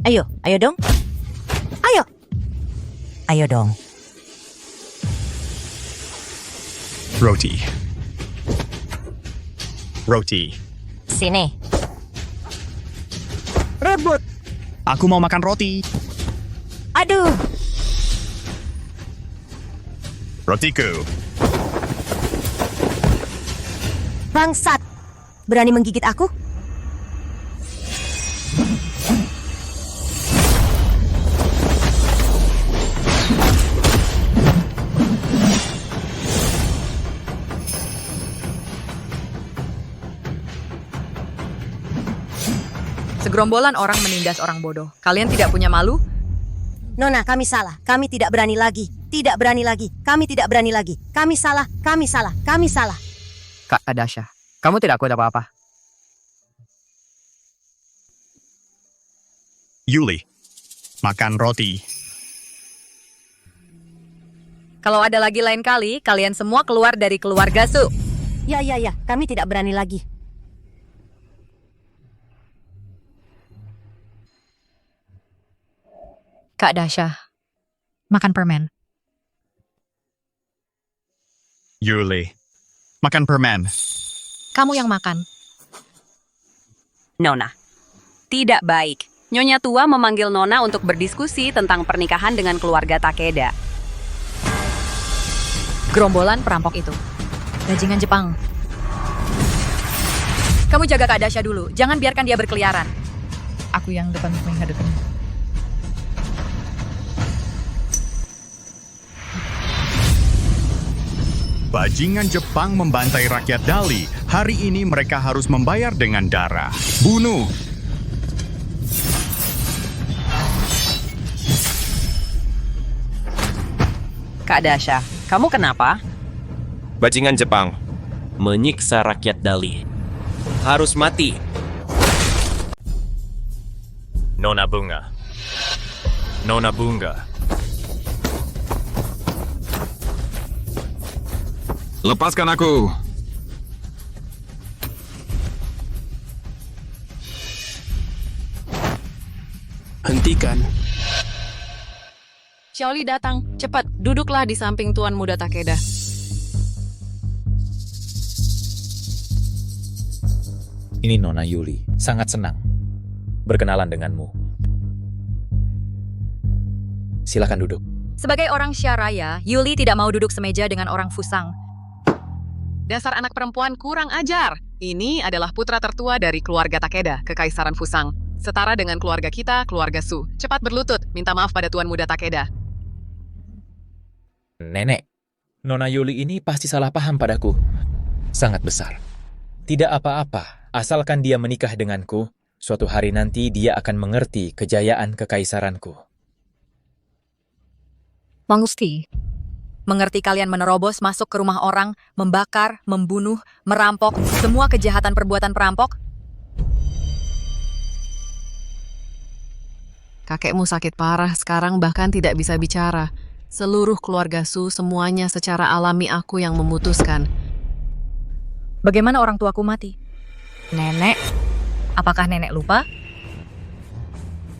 Ayo, ayo dong. Ayo. Ayo dong. Roti. Roti. Sini. Rebut. Aku mau makan roti. Aduh. Rotiku. Bangsat. Berani menggigit aku? Segerombolan orang menindas orang bodoh. Kalian tidak punya malu? Nona, kami salah. Kami tidak berani lagi. Tidak berani lagi. Kami tidak berani lagi. Kami salah. Kami salah. Kami salah. Kak Adasha, kamu tidak kuat apa-apa. Yuli. Makan roti. Kalau ada lagi lain kali, kalian semua keluar dari keluarga Su. Ya, ya, ya. Kami tidak berani lagi. Kak Dasha, makan permen. Yuli. Makan permen. Kamu yang makan. Nona. Tidak baik. Nyonya tua memanggil Nona untuk berdiskusi tentang pernikahan dengan keluarga Takeda. Gerombolan perampok itu. Bajingan Jepang. Kamu jaga Kak Adasha dulu. Jangan biarkan dia berkeliaran. Aku yang depan menghadapinya. Bajingan Jepang membantai rakyat Dali. Hari ini mereka harus membayar dengan darah. Bunuh! Kak Dasha, kamu kenapa? Bajingan Jepang menyiksa rakyat Dali. Harus mati. Nona Bunga. Nona Bunga. Lepaskan aku. Hentikan. Xiaoli datang. Cepat, duduklah di samping Tuan Muda Takeda. Ini Nona Yuli. Sangat senang berkenalan denganmu. Silakan duduk. Sebagai orang Syaraya, Yuli tidak mau duduk semeja dengan orang Fusang. Dasar anak perempuan kurang ajar. Ini adalah putra tertua dari keluarga Takeda, Kekaisaran Fusang. Setara dengan keluarga kita, keluarga Su. Cepat berlutut, minta maaf pada Tuan Muda Takeda. Nenek, Nona Yuli ini pasti salah paham padaku. Sangat besar. Tidak apa-apa, asalkan dia menikah denganku, suatu hari nanti dia akan mengerti kejayaan kekaisaranku. Mangusti. Mengerti kalian menerobos masuk ke rumah orang, membakar, membunuh, merampok, semua kejahatan perbuatan perampok? Kakekmu sakit parah, sekarang bahkan tidak bisa bicara. Seluruh keluarga Su, semuanya secara alami aku yang memutuskan. Bagaimana orang tuaku mati? Nenek. Apakah nenek lupa?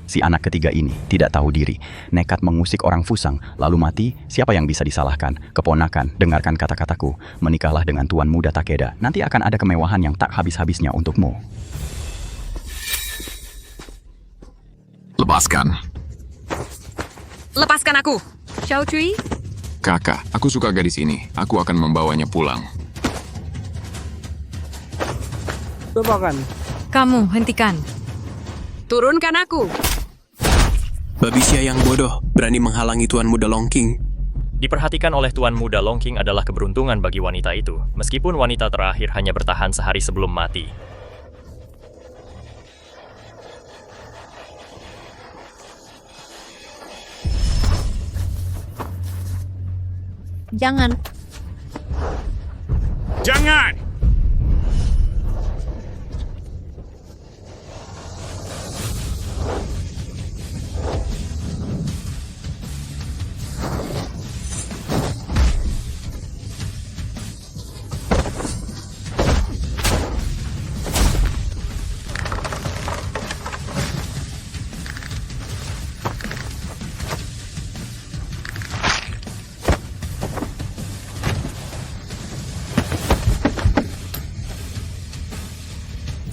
Si anak ketiga ini tidak tahu diri, nekat mengusik orang Fusang, lalu mati. Siapa yang bisa disalahkan? Keponakan, dengarkan kata-kataku. Menikahlah dengan Tuan Muda Takeda. Nanti akan ada kemewahan yang tak habis-habisnya untukmu. Lepaskan. Lepaskan aku! Xiao Cui? Kakak, aku suka gadis ini. Aku akan membawanya pulang. Kamu hentikan. Turunkan aku! Babisya yang bodoh, berani menghalangi Tuan Muda Longking. Diperhatikan oleh Tuan Muda Longking adalah keberuntungan bagi wanita itu, meskipun wanita terakhir hanya bertahan sehari sebelum mati. Jangan. Jangan!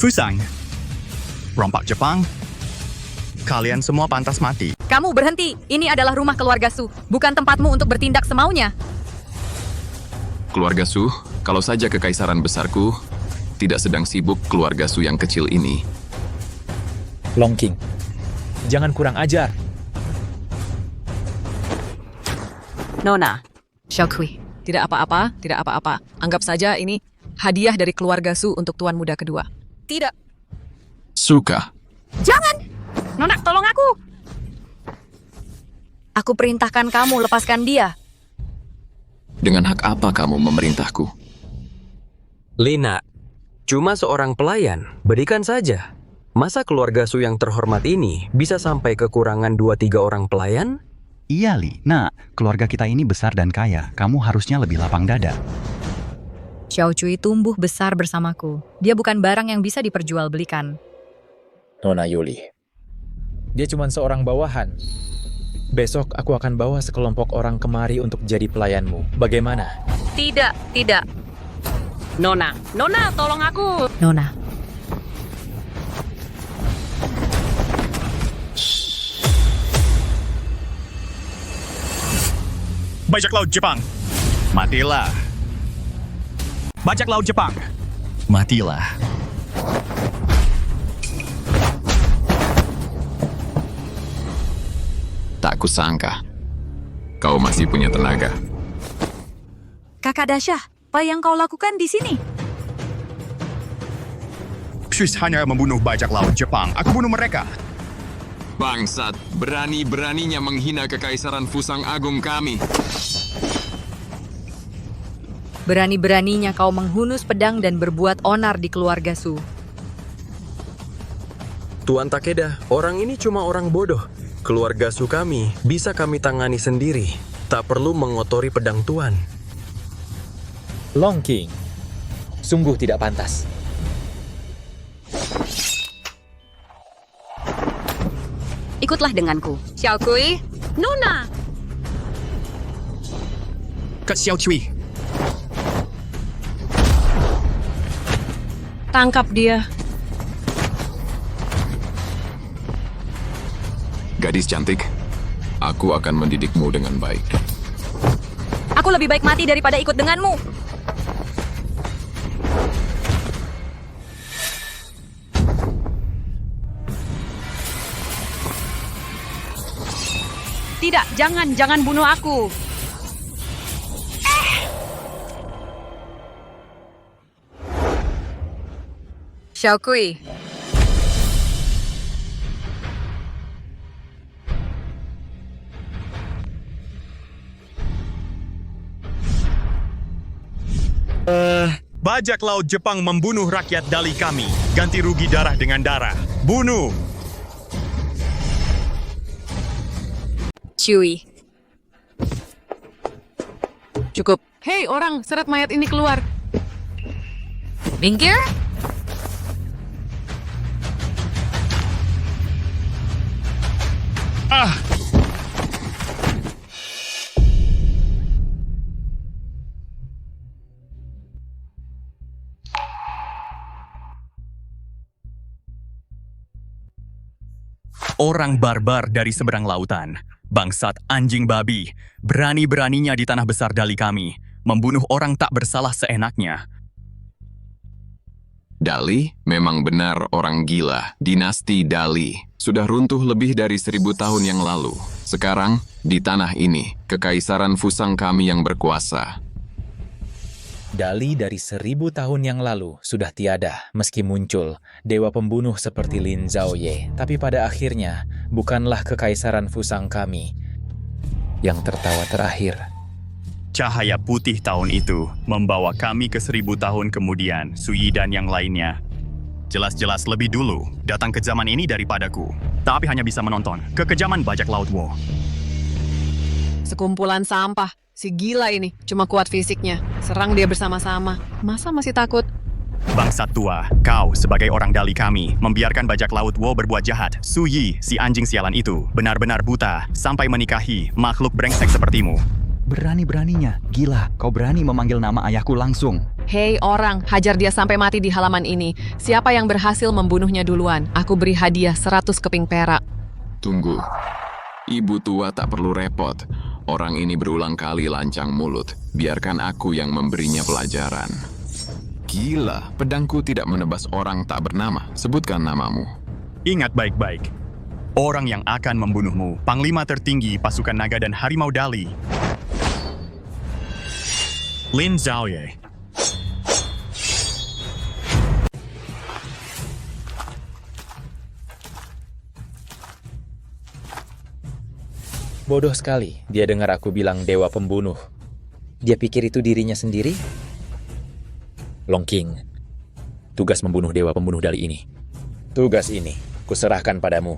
Fusang, rompak Jepang, kalian semua pantas mati. Kamu berhenti. Ini adalah rumah keluarga Su, bukan tempatmu untuk bertindak semaunya. Keluarga Su, kalau saja kekaisaran besarku tidak sedang sibuk, keluarga Su yang kecil ini. Long King, jangan kurang ajar. Nona, Xiaokui. tidak apa-apa, tidak apa-apa. Anggap saja ini hadiah dari keluarga Su untuk tuan muda kedua. Tidak. Suka. Jangan! Nona, tolong aku! Aku perintahkan kamu lepaskan dia. Dengan hak apa kamu memerintahku? Lina, cuma seorang pelayan, berikan saja. Masa keluarga Su yang terhormat ini bisa sampai kekurangan 2-3 orang pelayan? Iya, Li. Nah, keluarga kita ini besar dan kaya. Kamu harusnya lebih lapang dada. Xiao Cui tumbuh besar bersamaku. Dia bukan barang yang bisa diperjualbelikan. Nona Yuli, dia cuma seorang bawahan. Besok aku akan bawa sekelompok orang kemari untuk jadi pelayanmu. Bagaimana? Tidak, tidak. Nona, tolong aku. Nona. Bajak laut Jepang, matilah. Bajak laut Jepang, matilah. Tak kusangka kau masih punya tenaga. Kakak Dasha, apa yang kau lakukan di sini? Swiss hanya membunuh bajak laut Jepang. Aku bunuh mereka. Bangsat, berani-beraninya menghina kekaisaran Fusang Agung kami. Berani-beraninya kau menghunus pedang dan berbuat onar di keluarga Su. Tuan Takeda, orang ini cuma orang bodoh. Keluarga Su kami bisa kami tangani sendiri. Tak perlu mengotori pedang Tuan. Long King, sungguh tidak pantas. Ikutlah denganku. Xiaokui, Nona. Ke Xiao Cui. Tangkap dia. Gadis cantik, aku akan mendidikmu dengan baik. Aku lebih baik mati daripada ikut denganmu. Tidak, jangan bunuh aku. Xiaokui. Bajak laut Jepang membunuh rakyat Dali kami. Ganti rugi darah dengan darah. Bunuh! Cui. Cukup. Hei orang, seret mayat ini keluar. Minggir? Ah! Orang barbar dari seberang lautan, bangsat anjing babi, berani-beraninya di tanah besar Dali kami, membunuh orang tak bersalah seenaknya. Dali memang benar orang gila. Dinasti Dali sudah runtuh lebih dari 1000 tahun yang lalu. Sekarang, di tanah ini, kekaisaran Fusang kami yang berkuasa. Dali dari 1000 tahun yang lalu sudah tiada meski muncul dewa pembunuh seperti Lin Zhaoye. Tapi pada akhirnya bukanlah kekaisaran Fusang kami yang tertawa terakhir. Cahaya putih tahun itu membawa kami ke 1000 tahun kemudian, Suyi dan yang lainnya. Jelas-jelas lebih dulu datang ke zaman ini daripadaku, tapi hanya bisa menonton kekejaman bajak laut Wo. Sekumpulan sampah. Si gila ini, cuma kuat fisiknya. Serang dia bersama-sama. Masa masih takut? Bangsat tua, kau sebagai orang Dali kami membiarkan bajak laut Wo berbuat jahat. Suyi, si anjing sialan itu, benar-benar buta sampai menikahi makhluk brengsek sepertimu. Berani-beraninya, gila, kau berani memanggil nama ayahku langsung. Hei orang, hajar dia sampai mati di halaman ini. Siapa yang berhasil membunuhnya duluan? Aku beri hadiah 100 keping perak. Tunggu. Ibu tua tak perlu repot. Orang ini berulang kali lancang mulut. Biarkan aku yang memberinya pelajaran. Gila, pedangku tidak menebas orang tak bernama. Sebutkan namamu. Ingat baik-baik. Orang yang akan membunuhmu, Panglima tertinggi pasukan naga dan harimau Dali. Lin Zhaoye. Bodoh sekali dia dengar aku bilang dewa pembunuh. Dia pikir itu dirinya sendiri? Long King, tugas membunuh dewa pembunuh Dali ini. Tugas ini kuserahkan padamu.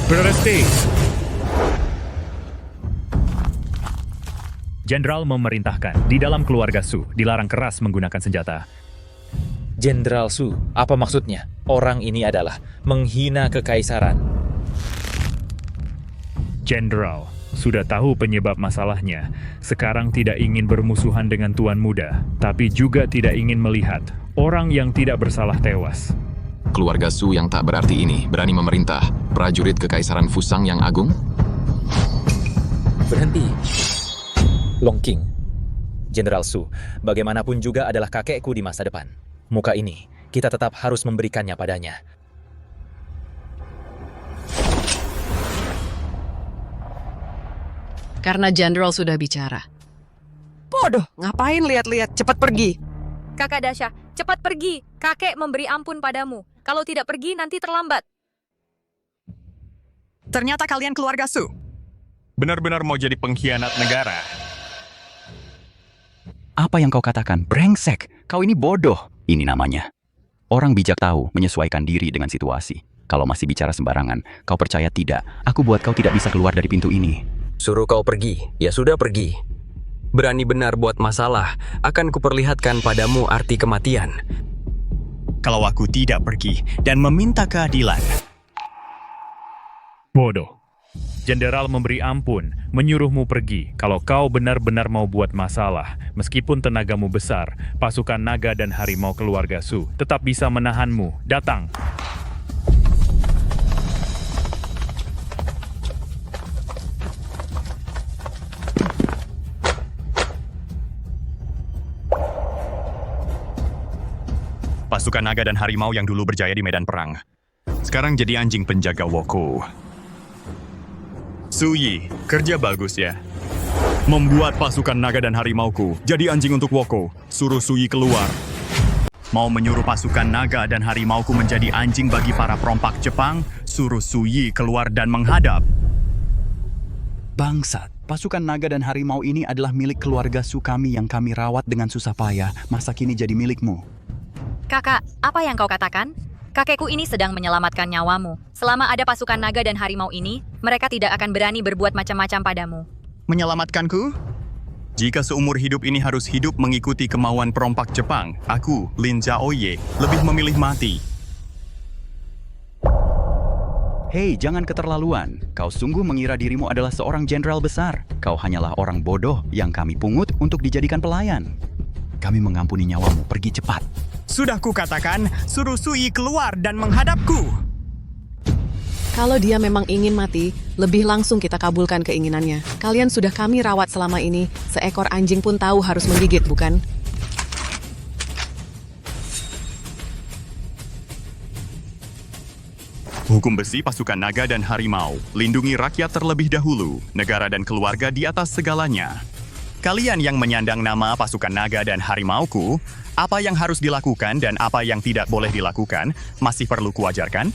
Berhenti! Jenderal memerintahkan, di dalam keluarga Su, dilarang keras menggunakan senjata. Jenderal Su, apa maksudnya? Orang ini adalah menghina kekaisaran. Jenderal, sudah tahu penyebab masalahnya. Sekarang tidak ingin bermusuhan dengan Tuan Muda, tapi juga tidak ingin melihat orang yang tidak bersalah tewas. Keluarga Su yang tak berarti ini berani memerintah prajurit Kekaisaran Fusang yang agung? Berhenti. Long King, Jenderal Su, bagaimanapun juga adalah kakekku di masa depan. Muka ini, kita tetap harus memberikannya padanya. Karena Jenderal sudah bicara. Bodoh, ngapain lihat-lihat? Cepat pergi. Kakak Dasha, cepat pergi. Kakek memberi ampun padamu. Kalau tidak pergi, nanti terlambat. Ternyata kalian keluarga Su. Benar-benar mau jadi pengkhianat negara. Apa yang kau katakan? Brengsek! Kau ini bodoh. Ini namanya. Orang bijak tahu menyesuaikan diri dengan situasi. Kalau masih bicara sembarangan, kau percaya tidak? Aku buat kau tidak bisa keluar dari pintu ini. Suruh kau pergi, ya sudah pergi. Berani benar buat masalah, akan kuperlihatkan padamu arti kematian. Kalau aku tidak pergi dan meminta keadilan. Bodoh. Jenderal memberi ampun, menyuruhmu pergi. Kalau kau benar-benar mau buat masalah, meskipun tenagamu besar, pasukan naga dan harimau keluarga Su tetap bisa menahanmu. Datang. Pasukan naga dan harimau yang dulu berjaya di medan perang. Sekarang jadi anjing penjaga Woko. Su Yi, kerja bagus ya. Membuat pasukan naga dan harimauku jadi anjing untuk Woko. Suruh Su Yi keluar. Mau menyuruh pasukan naga dan harimauku menjadi anjing bagi para perompak Jepang? Suruh Su Yi keluar dan menghadap. Bangsat, pasukan naga dan harimau ini adalah milik keluarga Su kami yang kami rawat dengan susah payah. Masa kini jadi milikmu? Kakak, apa yang kau katakan? Kakekku ini sedang menyelamatkan nyawamu. Selama ada pasukan naga dan harimau ini, mereka tidak akan berani berbuat macam-macam padamu. Menyelamatkanku? Jika seumur hidup ini harus hidup mengikuti kemauan perompak Jepang, aku, Lin Zhaoye, lebih memilih mati. Hei, jangan keterlaluan. Kau sungguh mengira dirimu adalah seorang jenderal besar. Kau hanyalah orang bodoh yang kami pungut untuk dijadikan pelayan. Kami mengampuni nyawamu, pergi cepat. Sudah kukatakan, suruh Su Yi keluar dan menghadapku. Kalau dia memang ingin mati, lebih langsung kita kabulkan keinginannya. Kalian sudah kami rawat selama ini. Seekor anjing pun tahu harus menggigit, bukan? Hukum besi pasukan naga dan harimau. Lindungi rakyat terlebih dahulu. Negara dan keluarga di atas segalanya. Kalian yang menyandang nama pasukan naga dan harimauku, apa yang harus dilakukan dan apa yang tidak boleh dilakukan, masih perlu kuajarkan?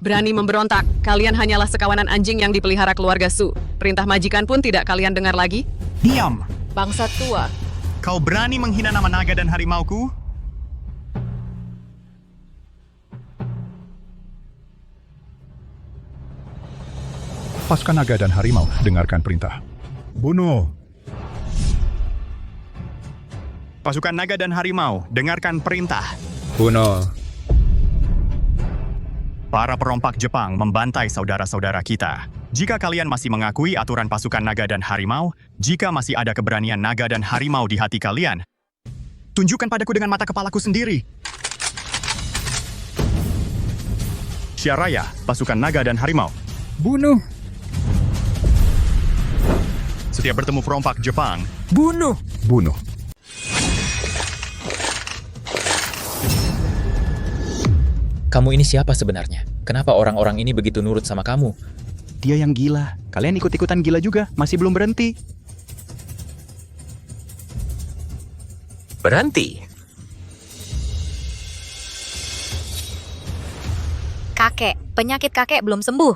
Berani memberontak. Kalian hanyalah sekawanan anjing yang dipelihara keluarga Su. Perintah majikan pun tidak kalian dengar lagi? Diam! Bangsa tua. Kau berani menghina nama naga dan harimauku? Pasukan naga dan harimau, dengarkan perintah. Bunuh! Pasukan naga dan harimau, dengarkan perintah. Bunuh. Para perompak Jepang membantai saudara-saudara kita. Jika kalian masih mengakui aturan pasukan naga dan harimau, jika masih ada keberanian naga dan harimau di hati kalian, tunjukkan padaku dengan mata kepalaku sendiri. Syaraya, pasukan naga dan harimau. Bunuh. Setiap bertemu perompak Jepang, Bunuh. bunuh. Kamu ini siapa sebenarnya? Kenapa orang-orang ini begitu nurut sama kamu? Dia yang gila. Kalian ikut-ikutan gila juga, masih belum berhenti. Berhenti. Kakek, penyakit kakek belum sembuh.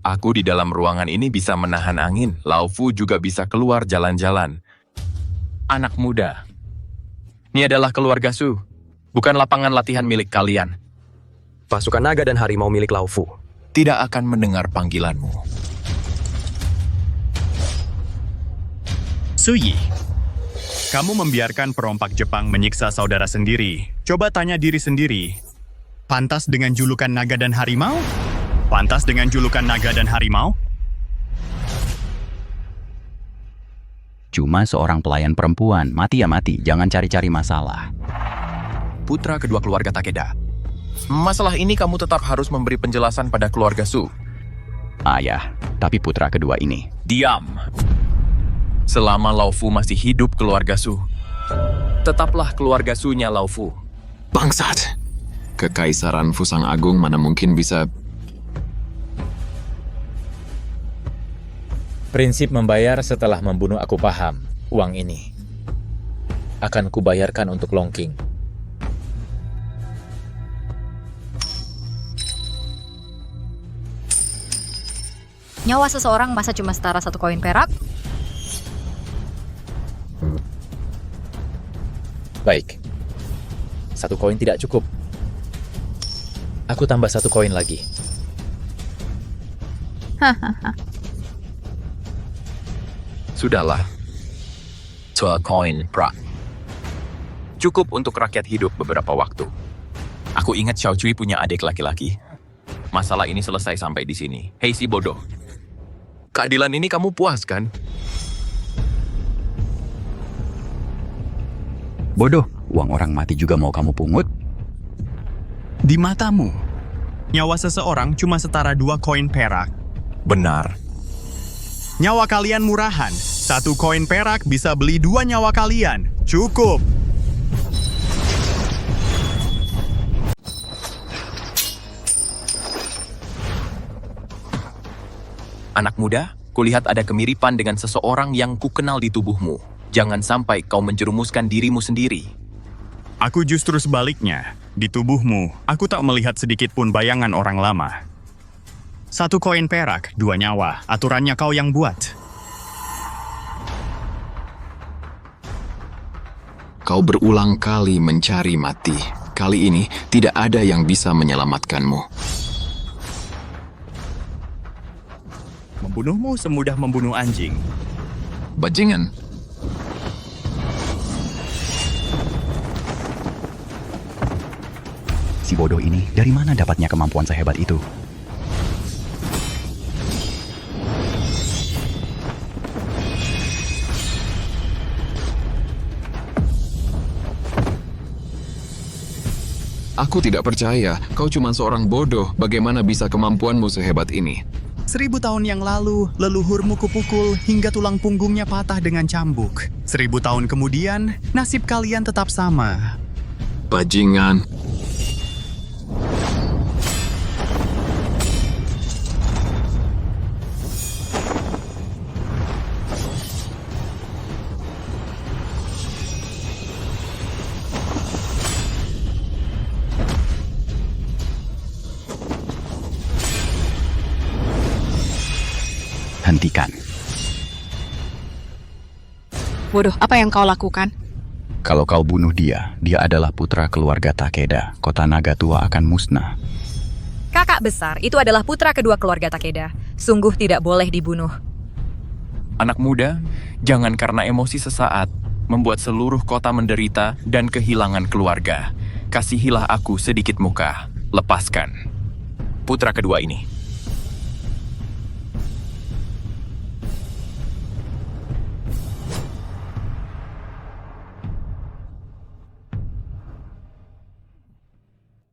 Aku di dalam ruangan ini bisa menahan angin. Lao Fu juga bisa keluar jalan-jalan. Anak muda. Ini adalah keluarga Su. Bukan lapangan latihan milik kalian. Pasukan naga dan harimau milik Lao Fu. Tidak akan mendengar panggilanmu. Suyi, kamu membiarkan perompak Jepang menyiksa saudara sendiri. Coba tanya diri sendiri. Pantas dengan julukan naga dan harimau? Pantas dengan julukan naga dan harimau? Cuma seorang pelayan perempuan, mati ya mati, jangan cari-cari masalah. Putra kedua keluarga Takeda. Masalah ini kamu tetap harus memberi penjelasan pada keluarga Su. Ayah, tapi putra kedua ini. Diam. Selama Lao Fu masih hidup keluarga Su, tetaplah keluarga Su-nya Lao Fu. Bangsat! Kekaisaran Fusang Agung mana mungkin bisa... Prinsip membayar setelah membunuh aku paham. Uang ini akan kubayarkan untuk Longking. Nyawa seseorang masa cuma setara 1 koin perak? Baik. 1 koin tidak cukup. Aku tambah 1 koin lagi. Sudahlah. 12 koin, pra. Cukup untuk rakyat hidup beberapa waktu. Aku ingat Xiao Cui punya adik laki-laki. Masalah ini selesai sampai di sini. Hei si bodoh. Keadilan ini kamu puas kan? Bodoh, uang orang mati juga mau kamu pungut? Di matamu, nyawa seseorang cuma setara 2 koin perak. Benar. Nyawa kalian murahan. 1 koin perak bisa beli 2 nyawa kalian. Cukup. Anak muda, kulihat ada kemiripan dengan seseorang yang kukenal di tubuhmu. Jangan sampai kau menjerumuskan dirimu sendiri. Aku justru sebaliknya. Di tubuhmu, aku tak melihat sedikit pun bayangan orang lama. 1 koin perak, 2 nyawa. Aturannya kau yang buat. Kau berulang kali mencari mati. Kali ini tidak ada yang bisa menyelamatkanmu. Membunuhmu semudah membunuh anjing. Bajingan. Si bodoh ini dari mana dapatnya kemampuan sehebat itu? Aku tidak percaya. Kau cuma seorang bodoh. Bagaimana bisa kemampuanmu sehebat ini? 1000 tahun yang lalu, leluhurmu kupukul hingga tulang punggungnya patah dengan cambuk. 1000 tahun kemudian, nasib kalian tetap sama. Bajingan. Hentikan. Bodoh, apa yang kau lakukan? Kalau kau bunuh dia, dia adalah putra keluarga Takeda. Kota Naga Tua akan musnah. Kakak besar, itu adalah putra kedua keluarga Takeda. Sungguh tidak boleh dibunuh. Anak muda, jangan karena emosi sesaat membuat seluruh kota menderita dan kehilangan keluarga. Kasihilah aku sedikit muka. Lepaskan putra kedua ini.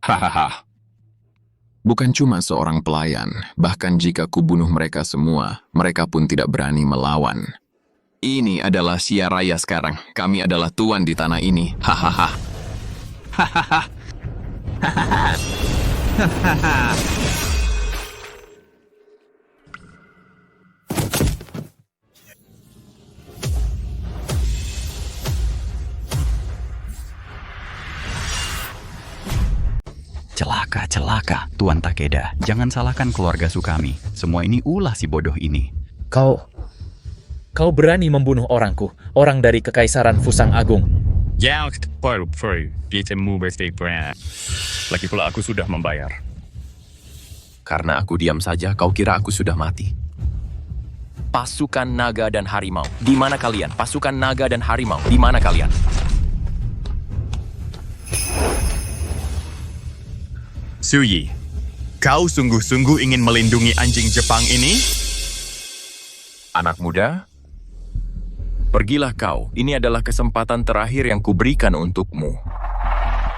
Hahaha. Bukan cuma seorang pelayan, bahkan jika kubunuh mereka semua, mereka pun tidak berani melawan. Ini adalah Sia Raya sekarang. Kami adalah tuan di tanah ini. Hahaha. Hahaha. Hahaha. Hahaha. Celaka, celaka, Tuan Takeda. Jangan salahkan keluarga Sukami. Semua ini ulah si bodoh ini. Kau berani membunuh orangku, orang dari Kekaisaran Fusang Agung. Lagi pula aku sudah membayar. Karena aku diam saja, kau kira aku sudah mati. Pasukan naga dan harimau, di mana kalian? Pasukan naga dan harimau, di mana kalian? Suyi, kau sungguh-sungguh ingin melindungi anjing Jepang ini? Anak muda, pergilah kau. Ini adalah kesempatan terakhir yang kuberikan untukmu.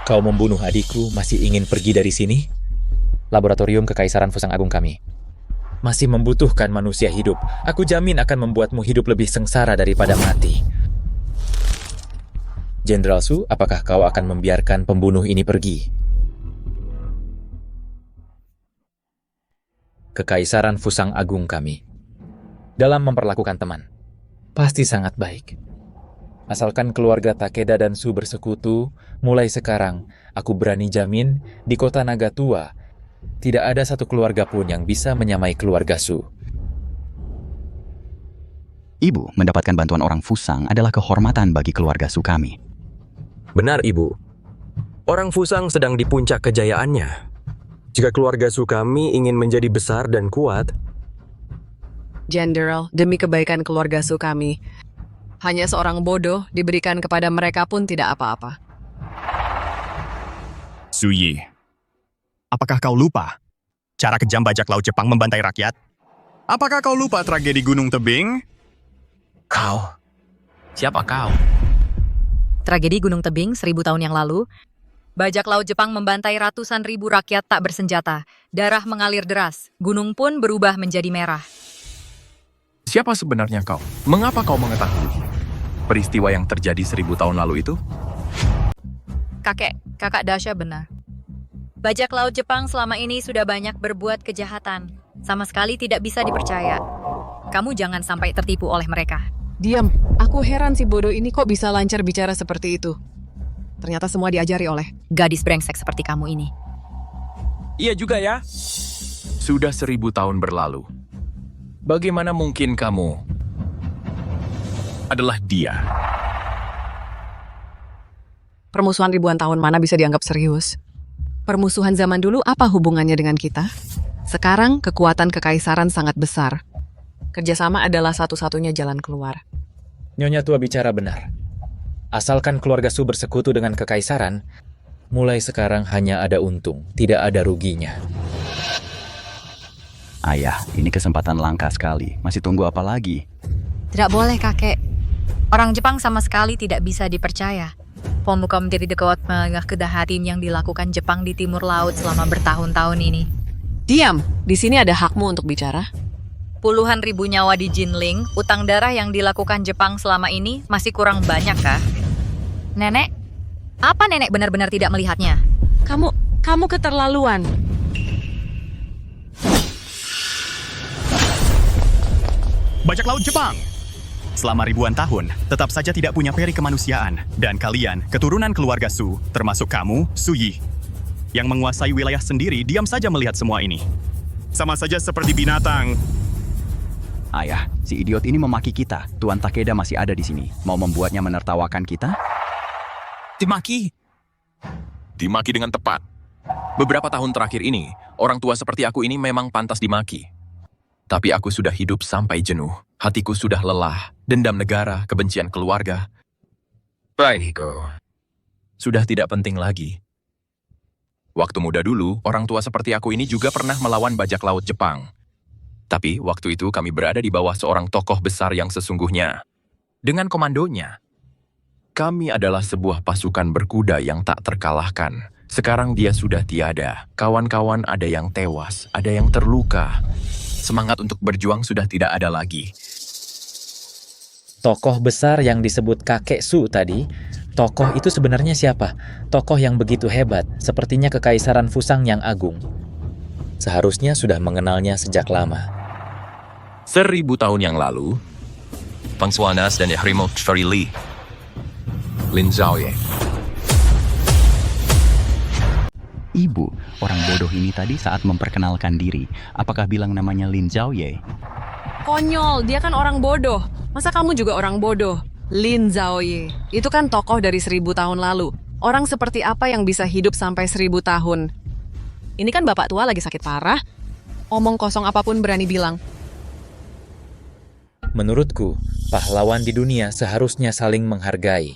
Kau membunuh adikku, masih ingin pergi dari sini? Laboratorium Kekaisaran Fusang Agung kami masih membutuhkan manusia hidup. Aku jamin akan membuatmu hidup lebih sengsara daripada mati. Jenderal Su, apakah kau akan membiarkan pembunuh ini pergi? Kekaisaran Fusang Agung kami dalam memperlakukan teman pasti sangat baik. Asalkan keluarga Takeda dan Su bersekutu, mulai sekarang aku berani jamin di kota Naga Tua tidak ada satu keluarga pun yang bisa menyamai keluarga Su. Ibu, mendapatkan bantuan orang Fusang adalah kehormatan bagi keluarga Sukami. Benar, Ibu. Orang Fusang sedang di puncak kejayaannya. Jika keluarga Sukami ingin menjadi besar dan kuat, Jenderal, demi kebaikan keluarga Su kami, hanya seorang bodoh diberikan kepada mereka pun tidak apa-apa. Suyi, apakah kau lupa cara kejam bajak laut Jepang membantai rakyat? Apakah kau lupa tragedi Gunung Tebing? Kau? Siapa kau? Tragedi Gunung Tebing 1000 tahun yang lalu, bajak laut Jepang membantai ratusan ribu rakyat tak bersenjata. Darah mengalir deras, gunung pun berubah menjadi merah. Siapa sebenarnya kau? Mengapa kau mengetahui peristiwa yang terjadi 1000 tahun lalu itu? Kakak Dasha benar. Bajak laut Jepang selama ini sudah banyak berbuat kejahatan. Sama sekali tidak bisa dipercaya. Kamu jangan sampai tertipu oleh mereka. Diam, aku heran si bodoh ini kok bisa lancar bicara seperti itu. Ternyata semua diajari oleh gadis brengsek seperti kamu ini. Iya juga ya. Sudah 1000 tahun berlalu. Bagaimana mungkin kamu adalah dia? permusuhan ribuan tahun mana bisa dianggap serius. Permusuhan zaman dulu apa hubungannya dengan kita? Sekarang kekuatan kekaisaran sangat besar. Kerjasama adalah satu-satunya jalan keluar. Nyonya tua bicara benar. Asalkan keluarga Su bersekutu dengan kekaisaran, mulai sekarang hanya ada untung, tidak ada ruginya. Ayah, ini kesempatan langka sekali. Masih tunggu apa lagi? Tidak boleh, kakek. Orang Jepang sama sekali tidak bisa dipercaya. Pemuka menjadi dekat menengah kedahatin yang dilakukan Jepang di timur laut selama bertahun-tahun ini. Diam, di sini ada hakmu untuk bicara. Puluhan ribu nyawa di Jinling, utang darah yang dilakukan Jepang selama ini masih kurang banyak kah? Nenek, apa nenek benar-benar tidak melihatnya? Kamu keterlaluan. Bajak laut Jepang! Selama ribuan tahun, tetap saja tidak punya peri kemanusiaan. Dan kalian, keturunan keluarga Su, termasuk kamu, Suyi, yang menguasai wilayah sendiri, diam saja melihat semua ini. Sama saja seperti binatang. Ayah, si idiot ini memaki kita. Tuan Takeda masih ada di sini. Mau membuatnya menertawakan kita? Dimaki. Dimaki dengan tepat. Beberapa tahun terakhir ini, orang tua seperti aku ini memang pantas dimaki. Tapi aku sudah hidup sampai jenuh. Hatiku sudah lelah. Dendam negara, kebencian keluarga. Baikku. Sudah tidak penting lagi. Waktu muda dulu, orang tua seperti aku ini juga pernah melawan bajak laut Jepang. Tapi waktu itu kami berada di bawah seorang tokoh besar yang sesungguhnya. Dengan komandonya, kami adalah sebuah pasukan berkuda yang tak terkalahkan. Sekarang dia sudah tiada. Kawan-kawan ada yang tewas, ada yang terluka. Semangat untuk berjuang sudah tidak ada lagi. Tokoh besar yang disebut kakek Su tadi, tokoh itu sebenarnya siapa? Tokoh yang begitu hebat, sepertinya Kekaisaran Fusang yang agung. Seharusnya sudah mengenalnya sejak lama. 1000 tahun yang lalu, Pangsuanas dan Harimau Li, Lin Zhaoye. Ibu, orang bodoh ini tadi saat memperkenalkan diri, apakah bilang namanya Lin Zhaoye? Konyol, dia kan orang bodoh. Masa kamu juga orang bodoh? Lin Zhaoye, itu kan tokoh dari 1000 tahun lalu. Orang seperti apa yang bisa hidup sampai 1000 tahun? Ini kan bapak tua lagi sakit parah. Omong kosong apapun berani bilang. Menurutku, pahlawan di dunia seharusnya saling menghargai.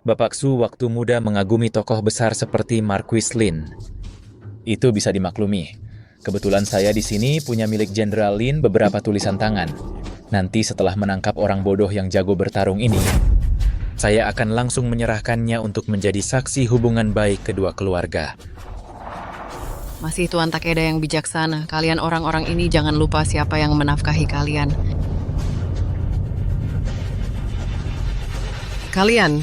Bapak Su waktu muda mengagumi tokoh besar seperti Marquis Lin. Itu bisa dimaklumi. Kebetulan saya di sini punya milik Jenderal Lin beberapa tulisan tangan. Nanti setelah menangkap orang bodoh yang jago bertarung ini, saya akan langsung menyerahkannya untuk menjadi saksi hubungan baik kedua keluarga. Masih Tuan Takeda yang bijaksana. Kalian orang-orang ini jangan lupa siapa yang menafkahi kalian. Kalian.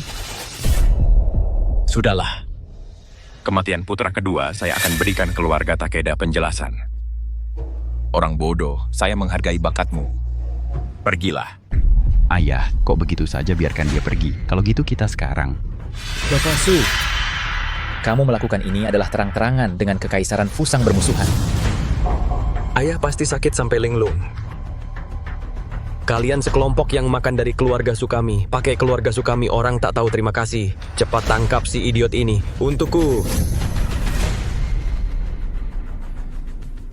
Sudahlah. Kematian putra kedua, saya akan berikan keluarga Takeda penjelasan. Orang bodoh, saya menghargai bakatmu. Pergilah. Ayah, kok begitu saja biarkan dia pergi? Kalau gitu kita sekarang. Bapak Su, kamu melakukan ini adalah terang-terangan dengan Kekaisaran Fusang bermusuhan. Ayah pasti sakit sampai linglung. Kalian sekelompok yang makan dari keluarga Sukami. Pakai keluarga Sukami orang tak tahu terima kasih. Cepat tangkap si idiot ini. Untukku.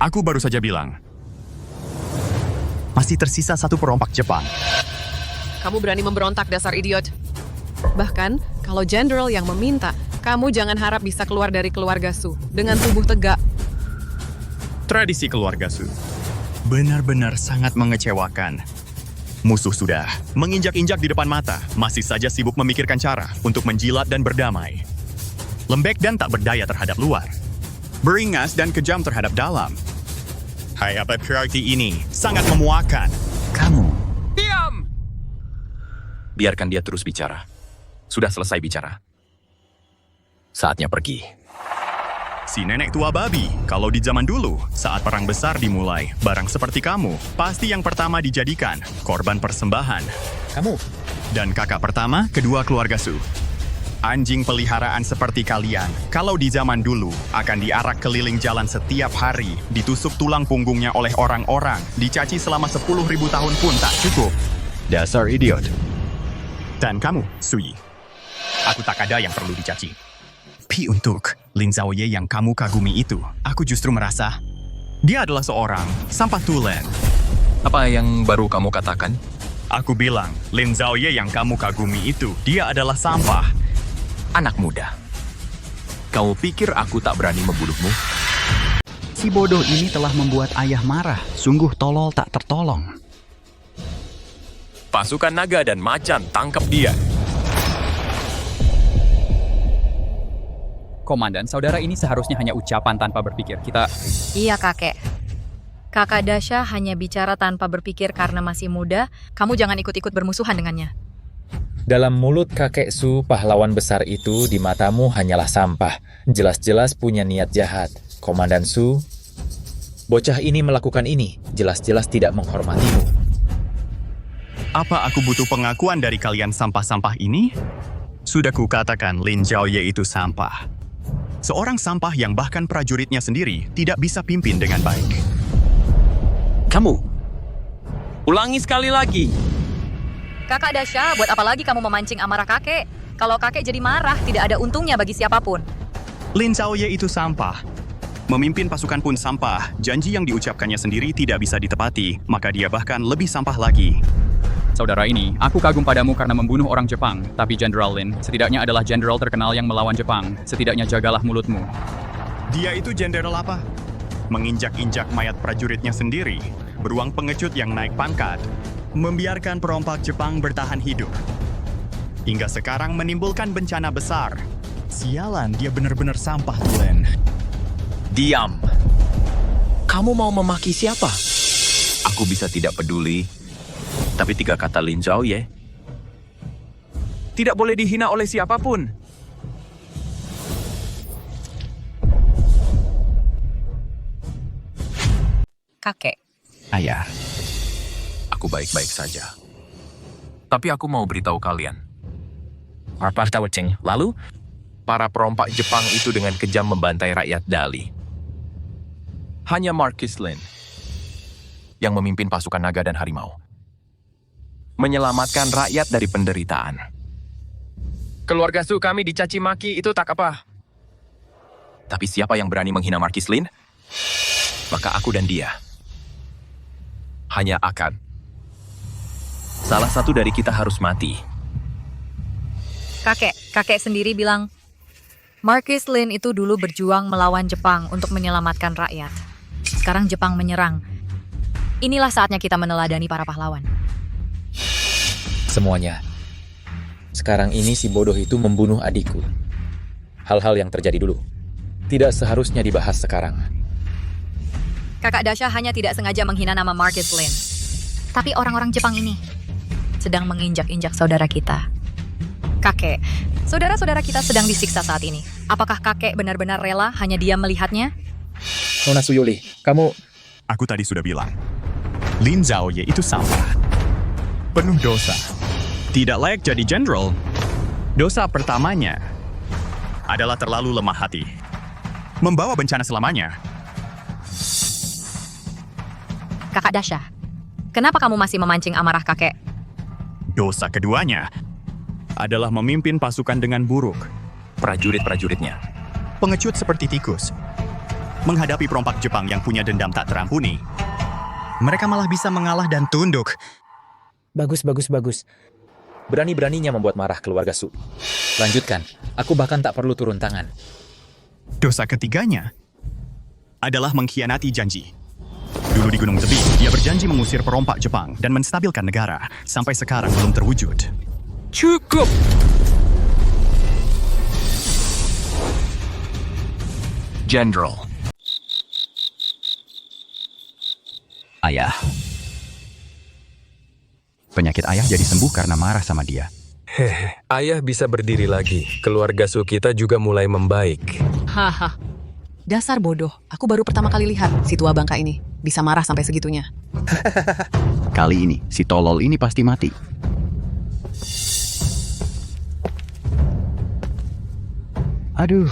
Aku baru saja bilang. Masih tersisa satu perompak Jepang. Kamu berani memberontak, dasar idiot. Bahkan, kalau Jenderal yang meminta, kamu jangan harap bisa keluar dari keluarga Su dengan tubuh tegak. Tradisi keluarga Su benar-benar sangat mengecewakan. Musuh sudah menginjak-injak di depan mata, masih saja sibuk memikirkan cara untuk menjilat dan berdamai. Lembek dan tak berdaya terhadap luar. Beringas dan kejam terhadap dalam. Hai, apa berarti ini? Sangat memuakan. Kamu. Diam! Biarkan dia terus bicara. Sudah selesai bicara. Saatnya pergi. Si nenek tua babi, kalau di zaman dulu, saat perang besar dimulai, barang seperti kamu, pasti yang pertama dijadikan korban persembahan. Kamu? Dan kakak pertama, kedua keluarga Su. Anjing peliharaan seperti kalian, kalau di zaman dulu, akan diarak keliling jalan setiap hari, ditusuk tulang punggungnya oleh orang-orang, dicaci selama 10.000 tahun pun tak cukup. Dasar idiot. Dan kamu, Sui. Aku tak ada yang perlu dicaci. Tapi untuk Lin Zhaoye yang kamu kagumi itu, aku justru merasa dia adalah seorang sampah tulen. Apa yang baru kamu katakan? Aku bilang, Lin Zhaoye yang kamu kagumi itu, dia adalah sampah. Anak muda. Kau pikir aku tak berani membunuhmu? Si bodoh ini telah membuat ayah marah. Sungguh tolol tak tertolong. Pasukan naga dan macan, tangkap dia. Komandan, saudara ini seharusnya hanya ucapan tanpa berpikir. Iya, kakek. Kakak Dasha hanya bicara tanpa berpikir karena masih muda. Kamu jangan ikut-ikut bermusuhan dengannya. Dalam mulut kakek Su, pahlawan besar itu di matamu hanyalah sampah. Jelas-jelas punya niat jahat. Komandan Su, bocah ini melakukan ini. Jelas-jelas tidak menghormatimu. Apa aku butuh pengakuan dari kalian sampah-sampah ini? Sudah kukatakan Lin Zhaoye itu sampah. Seorang sampah yang bahkan prajuritnya sendiri tidak bisa pimpin dengan baik. Kamu, ulangi sekali lagi. Kakak Dasha, buat apa lagi kamu memancing amarah kakek? Kalau kakek jadi marah, tidak ada untungnya bagi siapapun. Lin Zhaoye itu sampah. Memimpin pasukan pun sampah. Janji yang diucapkannya sendiri tidak bisa ditepati, maka dia bahkan lebih sampah lagi. Saudara ini, aku kagum padamu karena membunuh orang Jepang. Tapi Jenderal Lin, setidaknya adalah jenderal terkenal yang melawan Jepang. Setidaknya jagalah mulutmu. Dia itu jenderal apa? Menginjak-injak mayat prajuritnya sendiri, beruang pengecut yang naik pangkat, membiarkan perompak Jepang bertahan hidup. Hingga sekarang menimbulkan bencana besar. Sialan, dia benar-benar sampah, Len. Diam. Kamu mau memaki siapa? Aku bisa tidak peduli. Tapi 3 kata Lin Zhao Ye. Tidak boleh dihina oleh siapapun. Kakek. Ayah. Aku baik-baik saja. Tapi aku mau beritahu kalian. Apa tahu, Ceng? Lalu, para perompak Jepang itu dengan kejam membantai rakyat Dali. Hanya Marquis Lin yang memimpin pasukan naga dan harimau. Menyelamatkan rakyat dari penderitaan. Keluarga Su kami dicaci maki itu tak apa. Tapi siapa yang berani menghina Marquis Lin? Maka aku dan dia hanya akan. Salah satu dari kita harus mati. Kakek sendiri bilang, Marquis Lin itu dulu berjuang melawan Jepang untuk menyelamatkan rakyat. Sekarang Jepang menyerang. Inilah saatnya kita meneladani para pahlawan. Semuanya. Sekarang ini si bodoh itu membunuh adikku. Hal-hal yang terjadi dulu tidak seharusnya dibahas sekarang. Kakak Dasha hanya tidak sengaja menghina nama Marquis Lin. Tapi orang-orang Jepang ini sedang menginjak-injak saudara kita. Kakek, saudara-saudara kita sedang disiksa saat ini. Apakah kakek benar-benar rela hanya diam melihatnya? Nona Suyuli, kamu... Aku tadi sudah bilang, Lin Zhao Ye itu sampah. Penuh dosa. Tidak layak jadi jenderal. Dosa pertamanya adalah terlalu lemah hati. Membawa bencana selamanya. Kakak Dasha, kenapa kamu masih memancing amarah kakek? Dosa keduanya adalah memimpin pasukan dengan buruk. Prajurit-prajuritnya Pengecut seperti tikus. Menghadapi perompak Jepang yang punya dendam tak terampuni, mereka malah bisa mengalah dan tunduk. Bagus. Berani-beraninya membuat marah keluarga Su. Lanjutkan, aku bahkan tak perlu turun tangan. Dosa ketiganya adalah mengkhianati janji. Dulu di Gunung Tebing, dia berjanji mengusir perompak Jepang dan menstabilkan negara. Sampai sekarang belum terwujud. Cukup! General. Ayah. Penyakit ayah jadi sembuh karena marah sama dia. Ayah bisa berdiri lagi. Keluarga Su kita juga mulai membaik. Haha. Dasar bodoh. Aku baru pertama kali lihat si tua bangka ini bisa marah sampai segitunya. Kali ini, si tolol ini pasti mati. Aduh,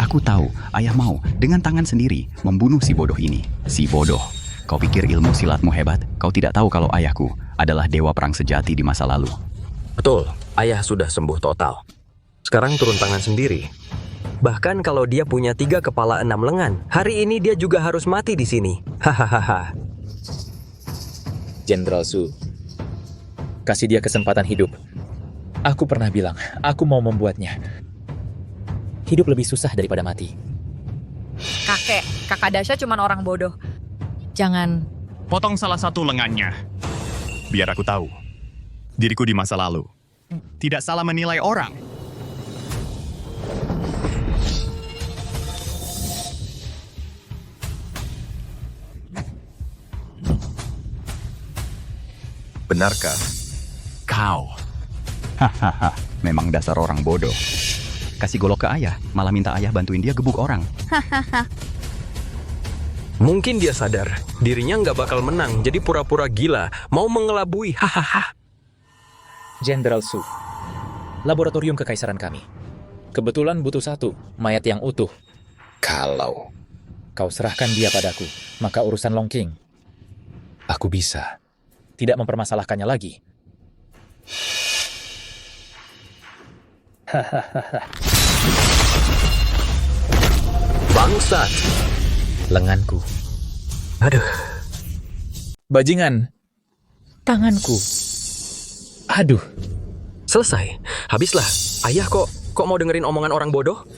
aku tahu ayah mau dengan tangan sendiri membunuh si bodoh ini. Si bodoh, kau pikir ilmu silatmu hebat? Kau tidak tahu kalau ayahku adalah dewa perang sejati di masa lalu. Betul, ayah sudah sembuh total. Sekarang turun tangan sendiri. Bahkan kalau dia punya 3 kepala 6 lengan, hari ini dia juga harus mati di sini. Hahaha. Jenderal Su, kasih dia kesempatan hidup. Aku pernah bilang, aku mau membuatnya. Hidup lebih susah daripada mati. Kakak Dasha cuma orang bodoh. Jangan... Potong salah satu lengannya. Biar aku tahu. Diriku di masa lalu tidak salah menilai orang. Benarkah? Kau. Hahaha, memang dasar orang bodoh. Kasih golok ke ayah, malah minta ayah bantuin dia gebuk orang. Mungkin dia sadar, dirinya nggak bakal menang, jadi pura-pura gila, mau mengelabui, hahaha. Jenderal Su, laboratorium kekaisaran kami. Kebetulan butuh 1 mayat yang utuh. Kalau kau serahkan dia padaku, maka urusan Long-King, aku bisa tidak mempermasalahkannya lagi. Bangsat. Lenganku. Aduh. Bajingan. Tanganku. Aduh. Selesai. Habislah. Ayah kok mau dengerin omongan orang bodoh?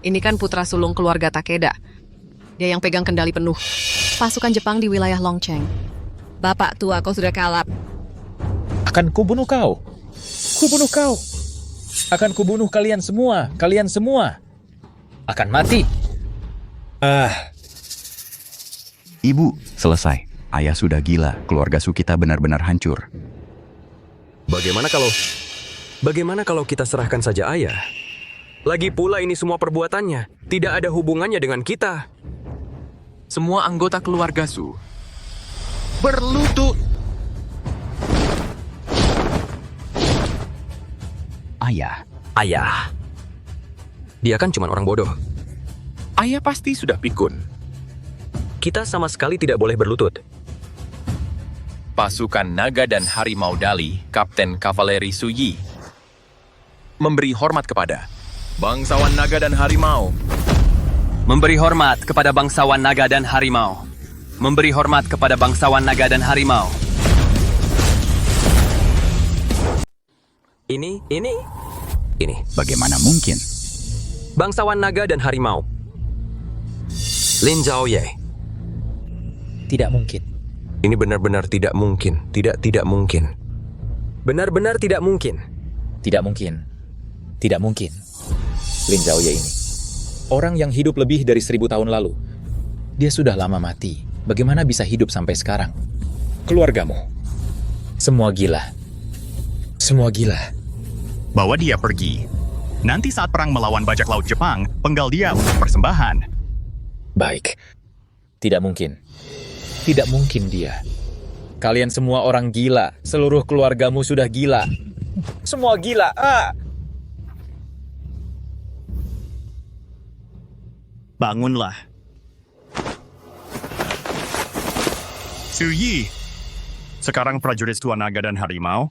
Ini kan putra sulung keluarga Takeda. Dia yang pegang kendali penuh pasukan Jepang di wilayah Longcheng. Bapak tua, kau sudah kalap. Akan kubunuh kau. Kubunuh kau. Akan kubunuh kalian semua. Kalian semua. Akan mati. Ibu, selesai. Ayah sudah gila. Keluarga Su kita benar-benar hancur. Bagaimana kalau kita serahkan saja ayah? Lagi pula ini semua perbuatannya tidak ada hubungannya dengan kita. Semua anggota keluarga Su berlutut. Ayah. Dia kan cuma orang bodoh. Ayah pasti sudah pikun. Kita sama sekali tidak boleh berlutut. Pasukan naga dan harimau Dali, Kapten Kavaleri Su Yi, memberi hormat kepada bangsawan naga dan harimau. Memberi hormat kepada bangsawan naga dan harimau. Memberi hormat kepada bangsawan naga dan harimau. Ini. Bagaimana mungkin? Bangsawan naga dan harimau. Lin Zhaoye. Tidak mungkin. Ini benar-benar tidak mungkin. Tidak mungkin. Benar-benar tidak mungkin. Tidak mungkin. Tidak mungkin. Lin Zhaoye ini. Orang yang hidup lebih dari 1000 tahun lalu. Dia sudah lama mati. Bagaimana bisa hidup sampai sekarang? Keluargamu. Semua gila. Semua gila. Bawa dia pergi. Nanti saat perang melawan bajak laut Jepang, penggal dia untuk persembahan. Baik. Tidak mungkin. Tidak mungkin dia. Kalian semua orang gila. Seluruh keluargamu sudah gila. Semua gila. Bangunlah. Su Yi. Sekarang prajurit tua naga dan harimau.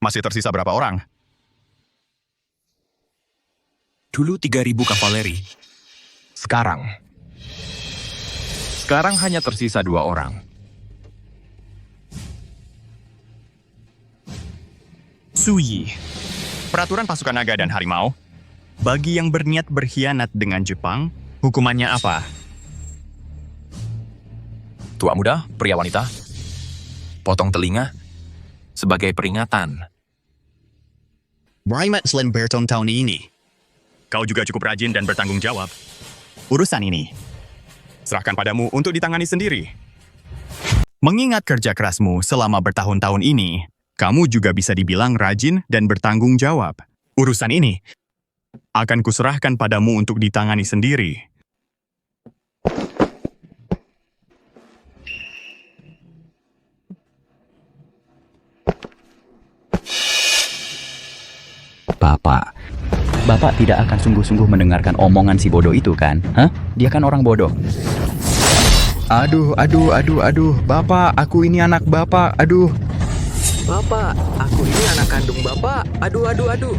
Masih tersisa berapa orang? Dulu 3.000 kavaleri. Sekarang hanya tersisa 2 orang. Su Yi. Peraturan pasukan naga dan harimau. Bagi yang berniat berkhianat dengan Jepang, hukumannya apa? Tua muda, pria wanita, potong telinga sebagai peringatan. Brimat Slenberton tahun ini. Kau juga cukup rajin dan bertanggung jawab. Urusan ini serahkan padamu untuk ditangani sendiri. Mengingat kerja kerasmu selama bertahun-tahun ini, kamu juga bisa dibilang rajin dan bertanggung jawab. Urusan ini akan kuserahkan padamu untuk ditangani sendiri. Bapak tidak akan sungguh-sungguh mendengarkan omongan si bodoh itu kan? Hah? Dia kan orang bodoh. Aduh. Bapak, aku ini anak Bapak. Aduh. Bapak, aku ini anak kandung Bapak. Aduh.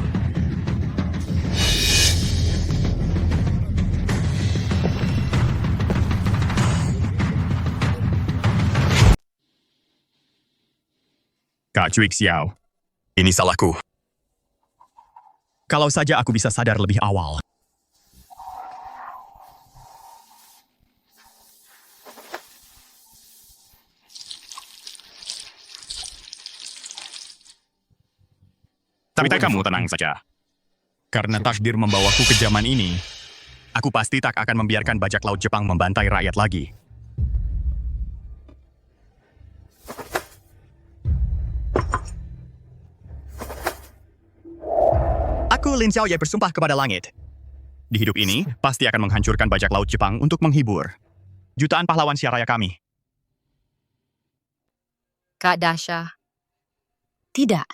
Kak Cuik Xiao, ini salahku. Kalau saja aku bisa sadar lebih awal. Tapi kamu tenang saja. Karena takdir membawaku ke zaman ini, aku pasti tak akan membiarkan bajak laut Jepang membantai rakyat lagi. Aku Lin Xiaoye bersumpah kepada langit. Di hidup ini, pasti akan menghancurkan bajak laut Jepang untuk menghibur jutaan pahlawan syaraya kami. Kak Dasha. Tidak.